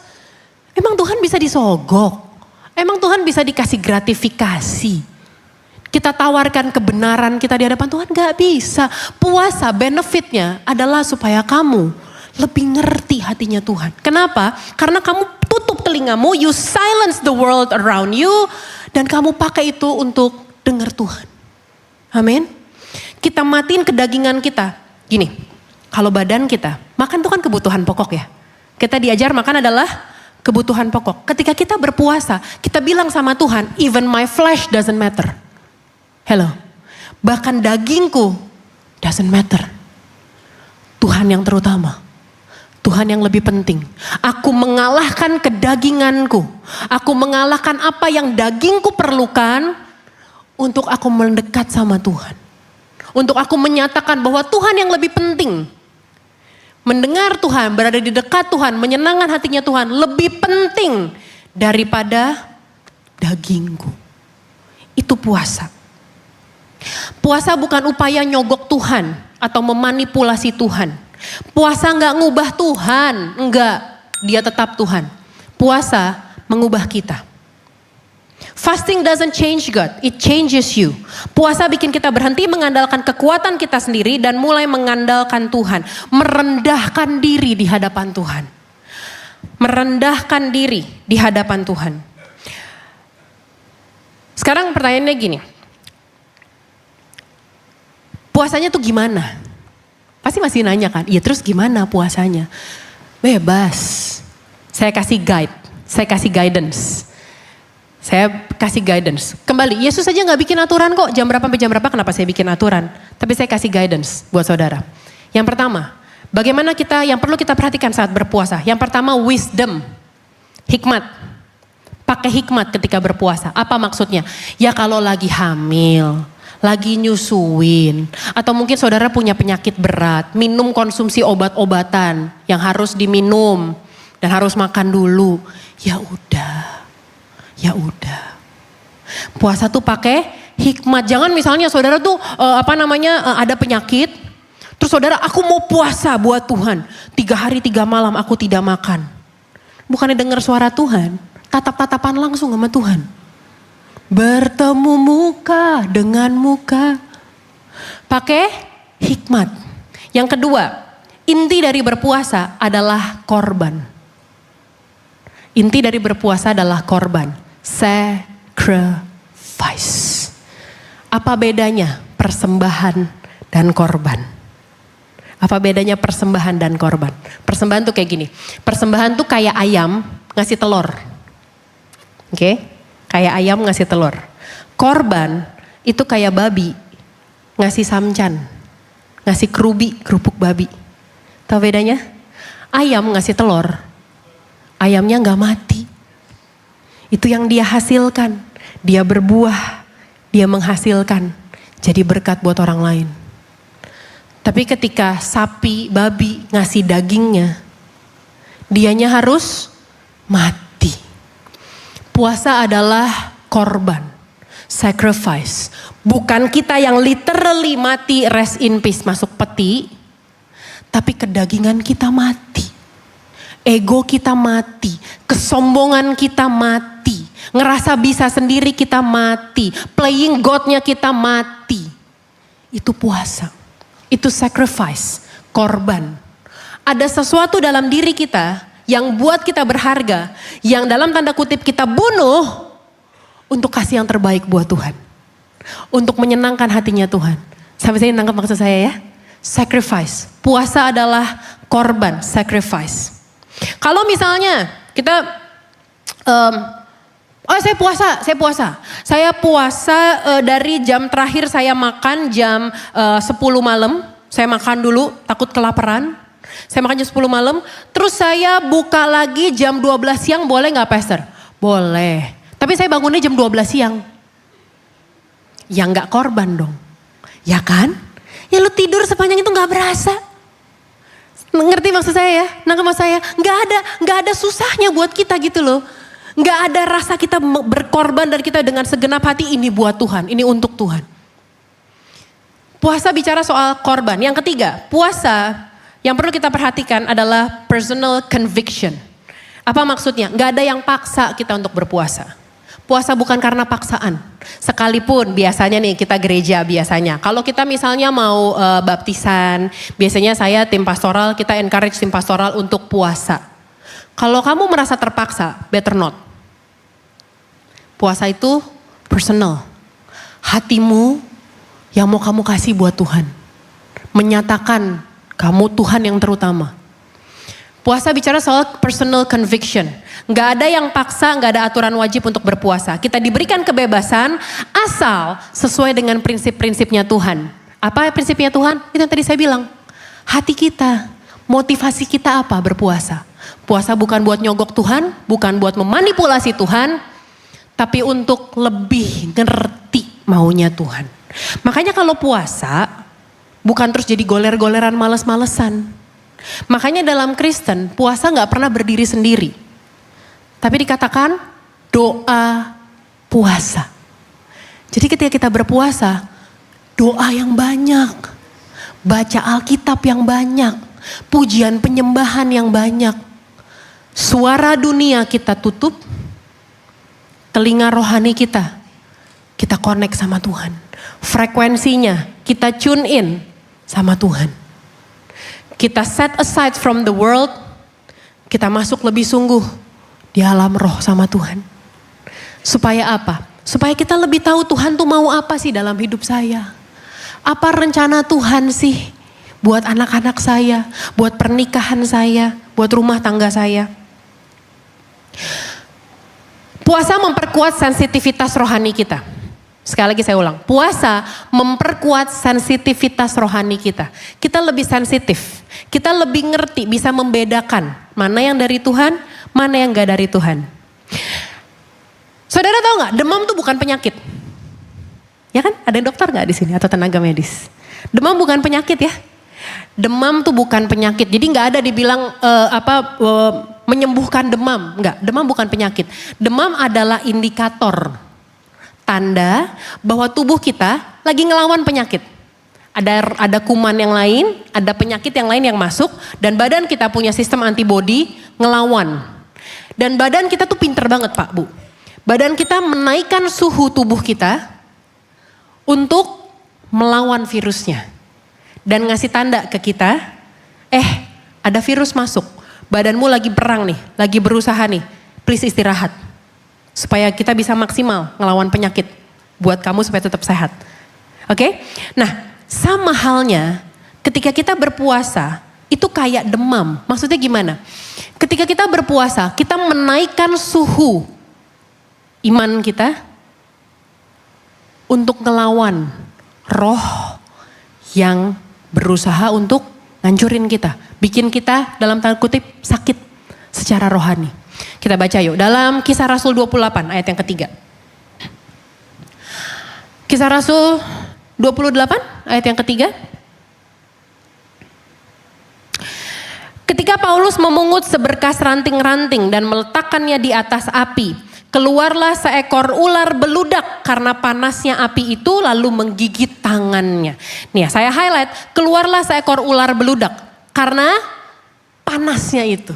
Emang Tuhan bisa disogok? Emang Tuhan bisa dikasih gratifikasi? Kita tawarkan kebenaran kita di hadapan Tuhan? Gak bisa. Puasa benefitnya adalah supaya kamu lebih ngerti hatinya Tuhan. Kenapa? Karena kamu tutup telingamu, you silence the world around you. Dan kamu pakai itu untuk dengar Tuhan. Amin. Kita matiin kedagingan kita. Gini, kalau badan kita, makan itu kan kebutuhan pokok ya. Kita diajar makan adalah kebutuhan pokok. Ketika kita berpuasa, kita bilang sama Tuhan, even my flesh doesn't matter. Hello, bahkan dagingku doesn't matter. Tuhan yang terutama. Tuhan yang lebih penting. Aku mengalahkan kedaginganku. Aku mengalahkan apa yang dagingku perlukan untuk aku mendekat sama Tuhan. Untuk aku menyatakan bahwa Tuhan yang lebih penting. Mendengar Tuhan, berada di dekat Tuhan, menyenangkan hatinya Tuhan lebih penting daripada dagingku. Itu puasa. Puasa bukan upaya nyogok Tuhan atau memanipulasi Tuhan. Puasa enggak ngubah Tuhan, enggak. Dia tetap Tuhan. Puasa mengubah kita. Fasting doesn't change God, it changes you. Puasa bikin kita berhenti mengandalkan kekuatan kita sendiri dan mulai mengandalkan Tuhan. Merendahkan diri di hadapan Tuhan. Merendahkan diri di hadapan Tuhan. Sekarang pertanyaannya gini. Puasanya tuh gimana? Pasti masih nanya kan, iya terus gimana puasanya? Bebas. Saya kasih guide, saya kasih guidance. Saya kasih guidance. Kembali, Yesus aja gak bikin aturan kok. Jam berapa sampai jam berapa kenapa saya bikin aturan. Tapi saya kasih guidance buat saudara. Yang pertama, bagaimana yang perlu kita perhatikan saat berpuasa. Yang pertama wisdom, hikmat. Pakai hikmat ketika berpuasa. Apa maksudnya? Ya kalau lagi hamil, lagi nyusuin, atau mungkin saudara punya penyakit berat, minum konsumsi obat-obatan yang harus diminum dan harus makan dulu. Ya udah. Puasa tuh pakai hikmat. Jangan misalnya saudara tuh ada penyakit, terus saudara aku mau puasa buat Tuhan. 3 hari 3 malam aku tidak makan. Bukannya dengar suara Tuhan, tatap-tatapan langsung sama Tuhan. Bertemu muka dengan muka. Pakai hikmat. Yang kedua, inti dari berpuasa adalah korban. Inti dari berpuasa adalah korban. Sacrifice. Apa bedanya persembahan dan korban? Apa bedanya persembahan dan korban? Persembahan tuh kayak gini. Persembahan tuh kayak ayam ngasih telur. Oke? Kayak ayam ngasih telur. Korban itu kayak babi ngasih samcan, ngasih kerupuk babi. Tahu bedanya? Ayam ngasih telur, ayamnya nggak mati. Itu yang dia hasilkan. Dia berbuah, dia menghasilkan. Jadi berkat buat orang lain. Tapi ketika sapi, babi ngasih dagingnya, dianya harus mati. Puasa adalah korban, sacrifice. Bukan kita yang literally mati, rest in peace, masuk peti. Tapi kedagingan kita mati. Ego kita mati. Kesombongan kita mati. Ngerasa bisa sendiri kita mati. Playing God-nya kita mati. Itu puasa. Itu sacrifice, korban. Ada sesuatu dalam diri kita yang buat kita berharga, yang dalam tanda kutip kita bunuh untuk kasih yang terbaik buat Tuhan. Untuk menyenangkan hatinya Tuhan. Sampai sini nangkep maksud saya ya? sacrifice. Puasa adalah korban, sacrifice. Kalau misalnya kita, saya puasa. Saya puasa dari jam terakhir saya makan jam 10 malam. Saya makan dulu, takut kelaparan. Saya makan jam 10 malam. Terus saya buka lagi jam 12 siang, boleh gak Pastor? Boleh. Tapi saya bangunnya jam 12 siang. Ya gak korban dong. Ya kan? Ya lu tidur sepanjang itu gak berasa. Ngerti maksud saya ya? Nangkep maksud saya? Gak ada susahnya buat kita gitu loh. Gak ada rasa kita berkorban dan kita dengan segenap hati ini buat Tuhan. Ini untuk Tuhan. Puasa bicara soal korban. Yang ketiga, puasa yang perlu kita perhatikan adalah personal conviction. Apa maksudnya? Gak ada yang paksa kita untuk berpuasa. Puasa bukan karena paksaan. Sekalipun biasanya nih kita gereja biasanya. Kalau kita misalnya mau baptisan, biasanya saya tim pastoral, kita encourage tim pastoral untuk puasa. Kalau kamu merasa terpaksa, better not. Puasa itu personal. Hatimu yang mau kamu kasih buat Tuhan. Menyatakan kamu Tuhan yang terutama. Puasa bicara soal personal conviction. Gak ada yang paksa, gak ada aturan wajib untuk berpuasa. Kita diberikan kebebasan asal sesuai dengan prinsip-prinsipnya Tuhan. Apa prinsipnya Tuhan? Itu yang tadi saya bilang. Hati kita, motivasi kita apa berpuasa? Puasa bukan buat nyogok Tuhan, bukan buat memanipulasi Tuhan, tapi untuk lebih ngerti maunya Tuhan. Makanya kalau puasa, bukan terus jadi goler-goleran males-malesan. Makanya dalam Kristen, puasa gak pernah berdiri sendiri. Tapi dikatakan doa puasa. Jadi ketika kita berpuasa, doa yang banyak. Baca Alkitab yang banyak. Pujian penyembahan yang banyak. Suara dunia kita tutup. Telinga rohani kita connect sama Tuhan. Frekuensinya kita tune in sama Tuhan. Kita set aside from the world, kita masuk lebih sungguh di alam roh sama Tuhan. Supaya apa? Supaya kita lebih tahu Tuhan tuh mau apa sih dalam hidup saya. Apa rencana Tuhan sih buat anak-anak saya, buat pernikahan saya, buat rumah tangga saya. Puasa memperkuat sensitivitas rohani kita. Sekali lagi saya ulang, puasa memperkuat sensitivitas rohani kita. Kita lebih sensitif, kita lebih ngerti, bisa membedakan mana yang dari Tuhan, mana yang gak dari Tuhan. Saudara tahu gak, demam tuh bukan penyakit. Ya kan, ada dokter gak di sini atau tenaga medis? Demam bukan penyakit ya. Demam tuh bukan penyakit, jadi gak ada dibilang menyembuhkan demam. Enggak, demam bukan penyakit. Demam adalah indikator. Tanda bahwa tubuh kita lagi ngelawan penyakit. Ada kuman yang lain, ada penyakit yang lain yang masuk, dan badan kita punya sistem antibodi ngelawan. Dan badan kita tuh pinter banget Pak Bu. Badan kita menaikkan suhu tubuh kita untuk melawan virusnya. Dan ngasih tanda ke kita, ada virus masuk. Badanmu lagi perang nih, lagi berusaha nih, please istirahat. Supaya kita bisa maksimal ngelawan penyakit. Buat kamu supaya tetap sehat. Oke? Nah, sama halnya ketika kita berpuasa, itu kayak demam. Maksudnya gimana? Ketika kita berpuasa, kita menaikkan suhu iman kita untuk ngelawan roh yang berusaha untuk ngancurin kita. Bikin kita dalam tanda kutip sakit secara rohani. Kita baca yuk dalam Kisah Rasul 28 ayat yang ketiga. Kisah Rasul 28 ayat yang ketiga. Ketika Paulus memungut seberkas ranting-ranting dan meletakkannya di atas api, keluarlah seekor ular beludak karena panasnya api itu lalu menggigit tangannya. Nih ya, saya highlight, keluarlah seekor ular beludak karena panasnya itu.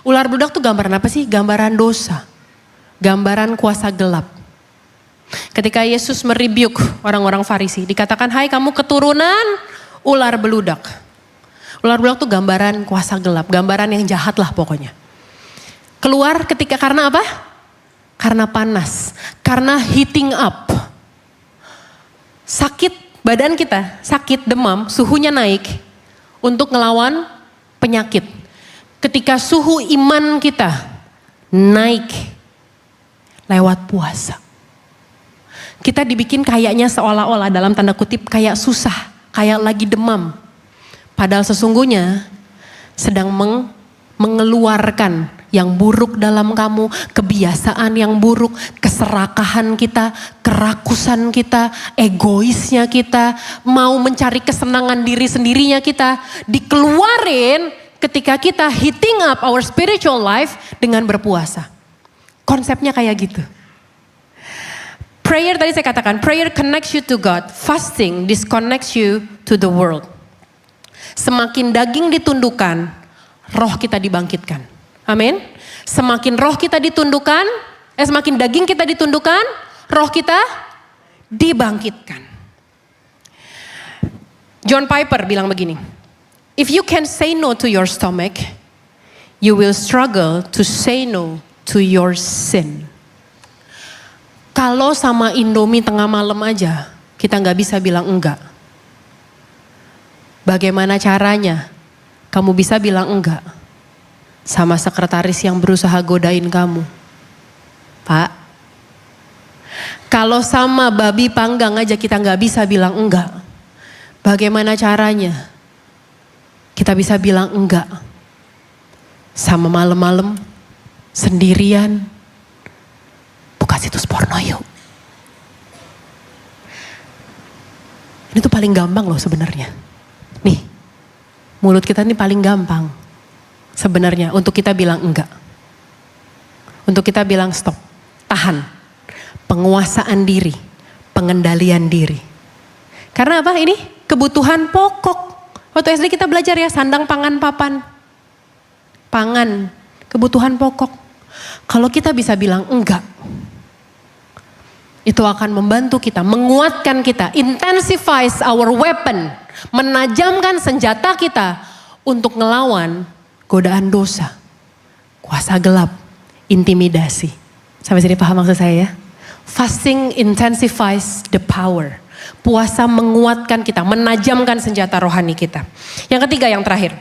Ular beludak tuh gambaran apa sih? Gambaran dosa. Gambaran kuasa gelap. Ketika Yesus merebuke orang-orang Farisi, dikatakan, hai kamu keturunan ular beludak. Ular beludak tuh gambaran kuasa gelap, gambaran yang jahat lah pokoknya. Keluar ketika karena apa? Karena panas, karena heating up. Sakit badan kita sakit, demam, suhunya naik untuk ngelawan penyakit. Ketika suhu iman kita naik lewat puasa. Kita dibikin kayaknya seolah-olah dalam tanda kutip kayak susah, kayak lagi demam. Padahal sesungguhnya sedang mengeluarkan yang buruk dalam kamu, kebiasaan yang buruk, keserakahan kita, kerakusan kita, egoisnya kita, mau mencari kesenangan diri sendirinya kita, dikeluarin ketika kita heating up our spiritual life dengan berpuasa. Konsepnya kayak gitu. Prayer tadi saya katakan, prayer connects you to God, fasting disconnects you to the world. Semakin daging ditundukkan, roh kita dibangkitkan. Amin. Semakin roh kita ditundukkan, semakin daging kita ditundukkan, roh kita dibangkitkan. John Piper bilang begini, if you can say no to your stomach, you will struggle to say no to your sin. Kalau sama Indomie tengah malam aja, kita gak bisa bilang enggak. Bagaimana caranya kamu bisa bilang enggak sama sekretaris yang berusaha godain kamu? Pak, kalau sama babi panggang aja kita gak bisa bilang enggak. Bagaimana caranya kita bisa bilang enggak sama malam-malam sendirian buka situs porno yuk. Ini tuh paling gampang loh sebenarnya. Nih, mulut kita ini paling gampang sebenarnya untuk kita bilang enggak. Untuk kita bilang stop, tahan. Penguasaan diri, pengendalian diri. Karena apa ini? Kebutuhan pokok. Waktu SD kita belajar ya, sandang, pangan, papan. Pangan, kebutuhan pokok. Kalau kita bisa bilang enggak, itu akan membantu kita, menguatkan kita, intensifies our weapon, menajamkan senjata kita untuk ngelawan godaan dosa, kuasa gelap, intimidasi. Sampai sini paham maksud saya ya? Fasting intensifies the power. Puasa menguatkan kita, menajamkan senjata rohani kita. Yang ketiga, yang terakhir.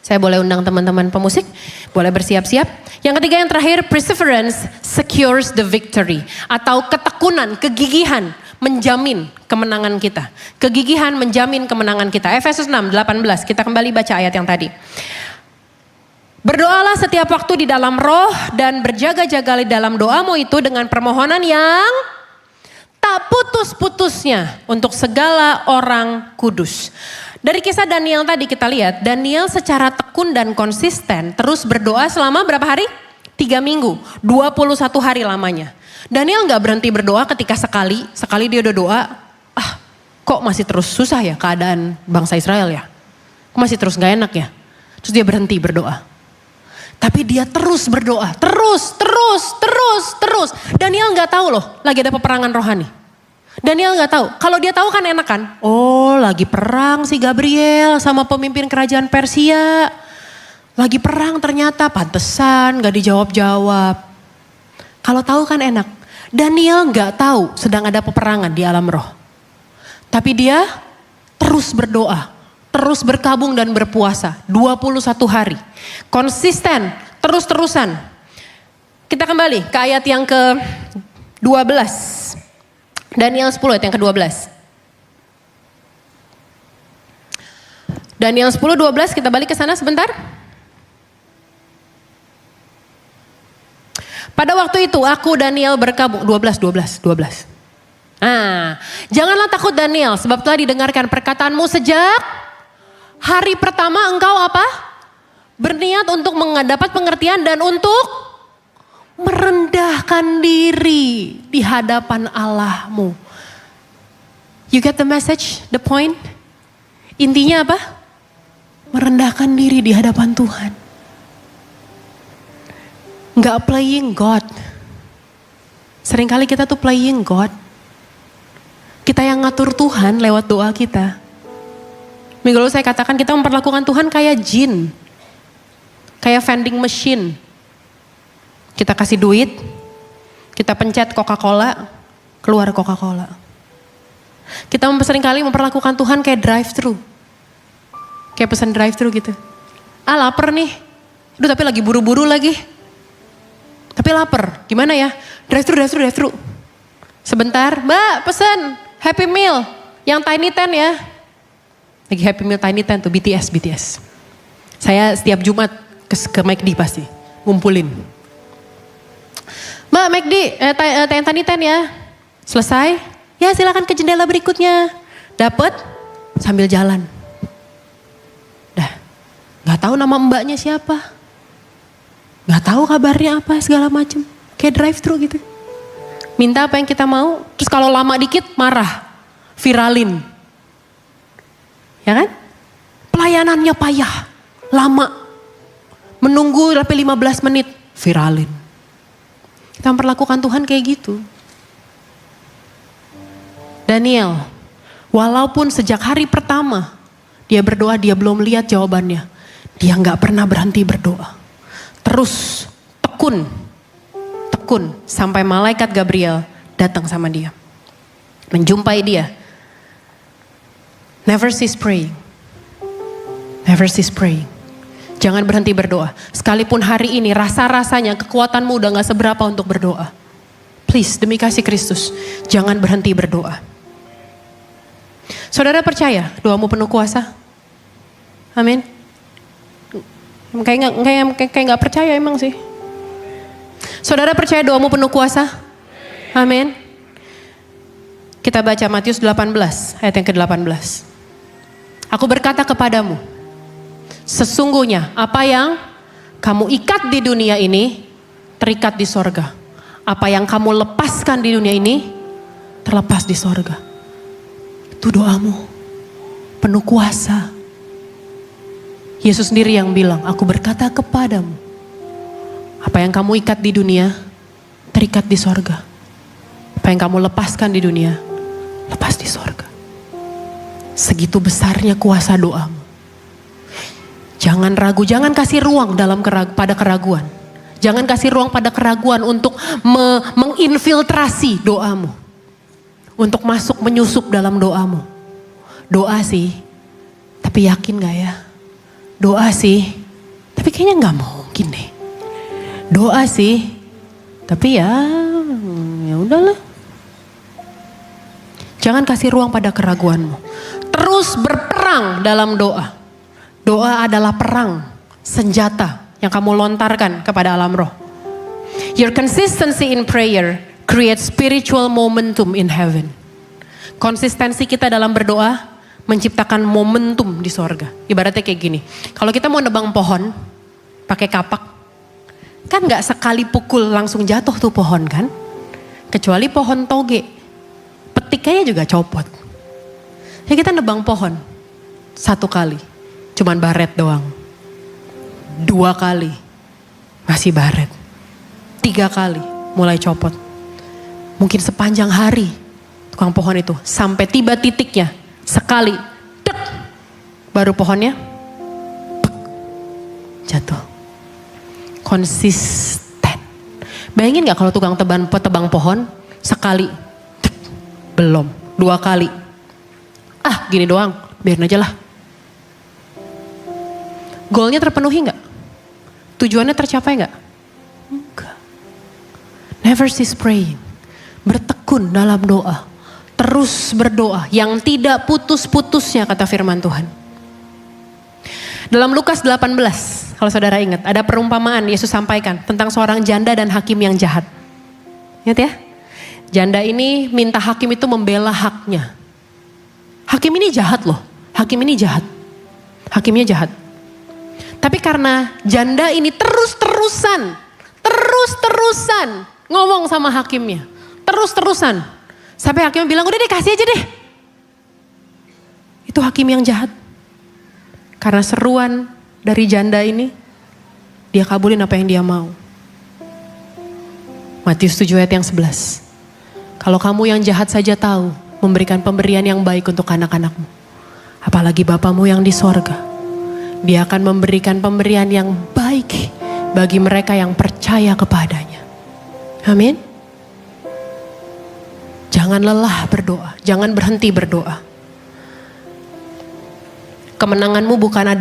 Saya boleh undang teman-teman pemusik, boleh bersiap-siap. Yang ketiga yang terakhir, perseverance secures the victory. Atau ketekunan, kegigihan menjamin kemenangan kita. Kegigihan menjamin kemenangan kita. Efesus 6:18, kita kembali baca ayat yang tadi. Berdoalah setiap waktu di dalam roh dan berjaga-jagalah dalam doamu itu dengan permohonan yang tak putus-putusnya untuk segala orang kudus. Dari kisah Daniel tadi kita lihat, Daniel secara tekun dan konsisten terus berdoa selama berapa hari? 3 minggu, 21 hari lamanya. Daniel gak berhenti berdoa ketika sekali dia udah doa, kok masih terus susah ya keadaan bangsa Israel ya? Kok masih terus gak enak ya? Terus dia berhenti berdoa. Tapi dia terus berdoa, terus. Daniel gak tahu loh, lagi ada peperangan rohani. Daniel gak tahu, kalau dia tahu kan enak kan. Oh lagi perang si Gabriel sama pemimpin kerajaan Persia. Lagi perang ternyata, pantesan gak dijawab-jawab. Kalau tahu kan enak. Daniel gak tahu sedang ada peperangan di alam roh. Tapi dia terus berdoa, terus berkabung dan berpuasa 21 hari. Konsisten, terus-terusan. Kita kembali ke ayat yang ke-12. Daniel 10 ayat yang ke-12. Daniel 10:12, kita balik ke sana sebentar. Pada waktu itu aku Daniel berkabung 12. Janganlah takut Daniel, sebab telah didengarkan perkataanmu sejak hari pertama engkau apa? Berniat untuk mendapat pengertian dan untuk merendahkan diri di hadapan Allahmu. You get the message, the point? Intinya apa? Merendahkan diri di hadapan Tuhan. Nggak playing God. Seringkali kita tuh playing God. Kita yang ngatur Tuhan lewat doa kita. Minggu lalu saya katakan kita memperlakukan Tuhan kayak jin. Kayak vending machine. Kita kasih duit, kita pencet Coca-Cola, keluar Coca-Cola. Kita seringkali memperlakukan Tuhan kayak drive-thru. Kayak pesan drive-thru gitu. Lapar nih. Aduh tapi lagi buru-buru lagi. Tapi lapar. Gimana ya? Drive-thru. Sebentar, Mbak pesen Happy Meal. Yang Tiny Ten ya. Lagi Happy Meal Tiny Ten tuh BTS. Saya setiap Jumat ke McD pasti. Ngumpulin. Mbak McD, Tiny Ten ya. Selesai. Ya silakan ke jendela berikutnya. Dapat sambil jalan. Dah. Gak tahu nama mbaknya siapa. Gak tahu kabarnya apa segala macem. Kayak drive-thru gitu. Minta apa yang kita mau. Terus kalau lama dikit marah. Viralin. Ya kan? Pelayanannya payah. Lama. Menunggu sampai 15 menit. Viralin. Kita memperlakukan Tuhan kayak gitu. Daniel. Walaupun sejak hari pertama. Dia berdoa, dia belum lihat jawabannya. Dia gak pernah berhenti berdoa. Terus tekun sampai malaikat Gabriel datang sama dia. Menjumpai dia. Never cease praying. Never cease praying. Jangan berhenti berdoa. Sekalipun hari ini rasa-rasanya kekuatanmu udah gak seberapa untuk berdoa. Please demi kasih Kristus jangan berhenti berdoa. Saudara percaya doamu penuh kuasa? Amin. Kayak gak percaya emang sih. Saudara percaya doamu penuh kuasa? Amin. Kita baca Matius 18 ayat yang ke-18. Aku berkata kepadamu, sesungguhnya apa yang kamu ikat di dunia ini terikat di sorga. Apa yang kamu lepaskan di dunia ini terlepas di sorga. Itu doamu penuh kuasa. Yesus sendiri yang bilang, aku berkata kepadamu, apa yang kamu ikat di dunia, terikat di sorga. Apa yang kamu lepaskan di dunia, lepas di sorga. Segitu besarnya kuasa doamu. Jangan ragu, jangan kasih ruang pada keraguan. Jangan kasih ruang pada keraguan untuk menginfiltrasi doamu. Untuk masuk menyusup dalam doamu. Doa sih, tapi yakin gak ya? Doa sih, tapi kayaknya gak mungkin deh. Doa sih, tapi ya udahlah. Jangan kasih ruang pada keraguanmu. Terus berperang dalam doa. Doa adalah perang, senjata yang kamu lontarkan kepada alam roh. Your consistency in prayer creates spiritual momentum in heaven. Konsistensi kita dalam berdoa menciptakan momentum di sorga. Ibaratnya kayak gini. Kalau kita mau nebang pohon pakai kapak, kan gak sekali pukul langsung jatuh tuh pohon kan. Kecuali pohon toge. Petiknya juga copot. Ya kita nebang pohon. 1 kali. Cuman baret doang. 2 kali. Masih baret. 3 kali. Mulai copot. Mungkin sepanjang hari. Tukang pohon itu. Sampai tiba titiknya. Sekali. Dek. Baru pohonnya. Pek, jatuh. Konsisten. Bayangin gak kalau tukang tebang pohon sekali, belum, 2 kali. Gini doang, biarin aja lah. Goalnya terpenuhi gak? Tujuannya tercapai gak? Enggak. Never cease praying. Bertekun dalam doa. Terus berdoa yang tidak putus-putusnya kata firman Tuhan. Dalam Lukas 18, kalau saudara ingat, ada perumpamaan Yesus sampaikan tentang seorang janda dan hakim yang jahat. Ingat ya? Janda ini minta hakim itu membela haknya. Hakim ini jahat loh, hakim ini jahat. Hakimnya jahat. Tapi karena janda ini terus-terusan ngomong sama hakimnya. Terus-terusan. Sampai hakim bilang, udah deh kasih aja deh. Itu hakim yang jahat. Karena seruan dari janda ini, dia kabulin apa yang dia mau. Matius 7 ayat yang 11. Kalau kamu yang jahat saja tahu memberikan pemberian yang baik untuk anak-anakmu. Apalagi Bapamu yang di sorga. Dia akan memberikan pemberian yang baik bagi mereka yang percaya kepadanya. Amin. Jangan Jangan lelah berdoa, jangan berhenti berdoa. Kemenanganmu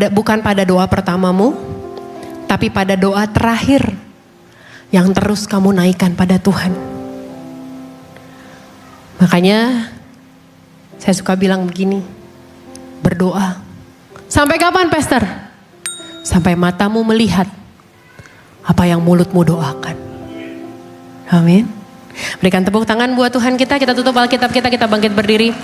bukan pada doa pertamamu, tapi pada doa terakhir yang terus kamu naikkan pada Tuhan. Makanya saya suka bilang begini, berdoa. Sampai kapan, Pastor? Sampai matamu melihat apa yang mulutmu doakan. Amin. Berikan tepuk tangan buat Tuhan kita tutup Alkitab kita bangkit berdiri.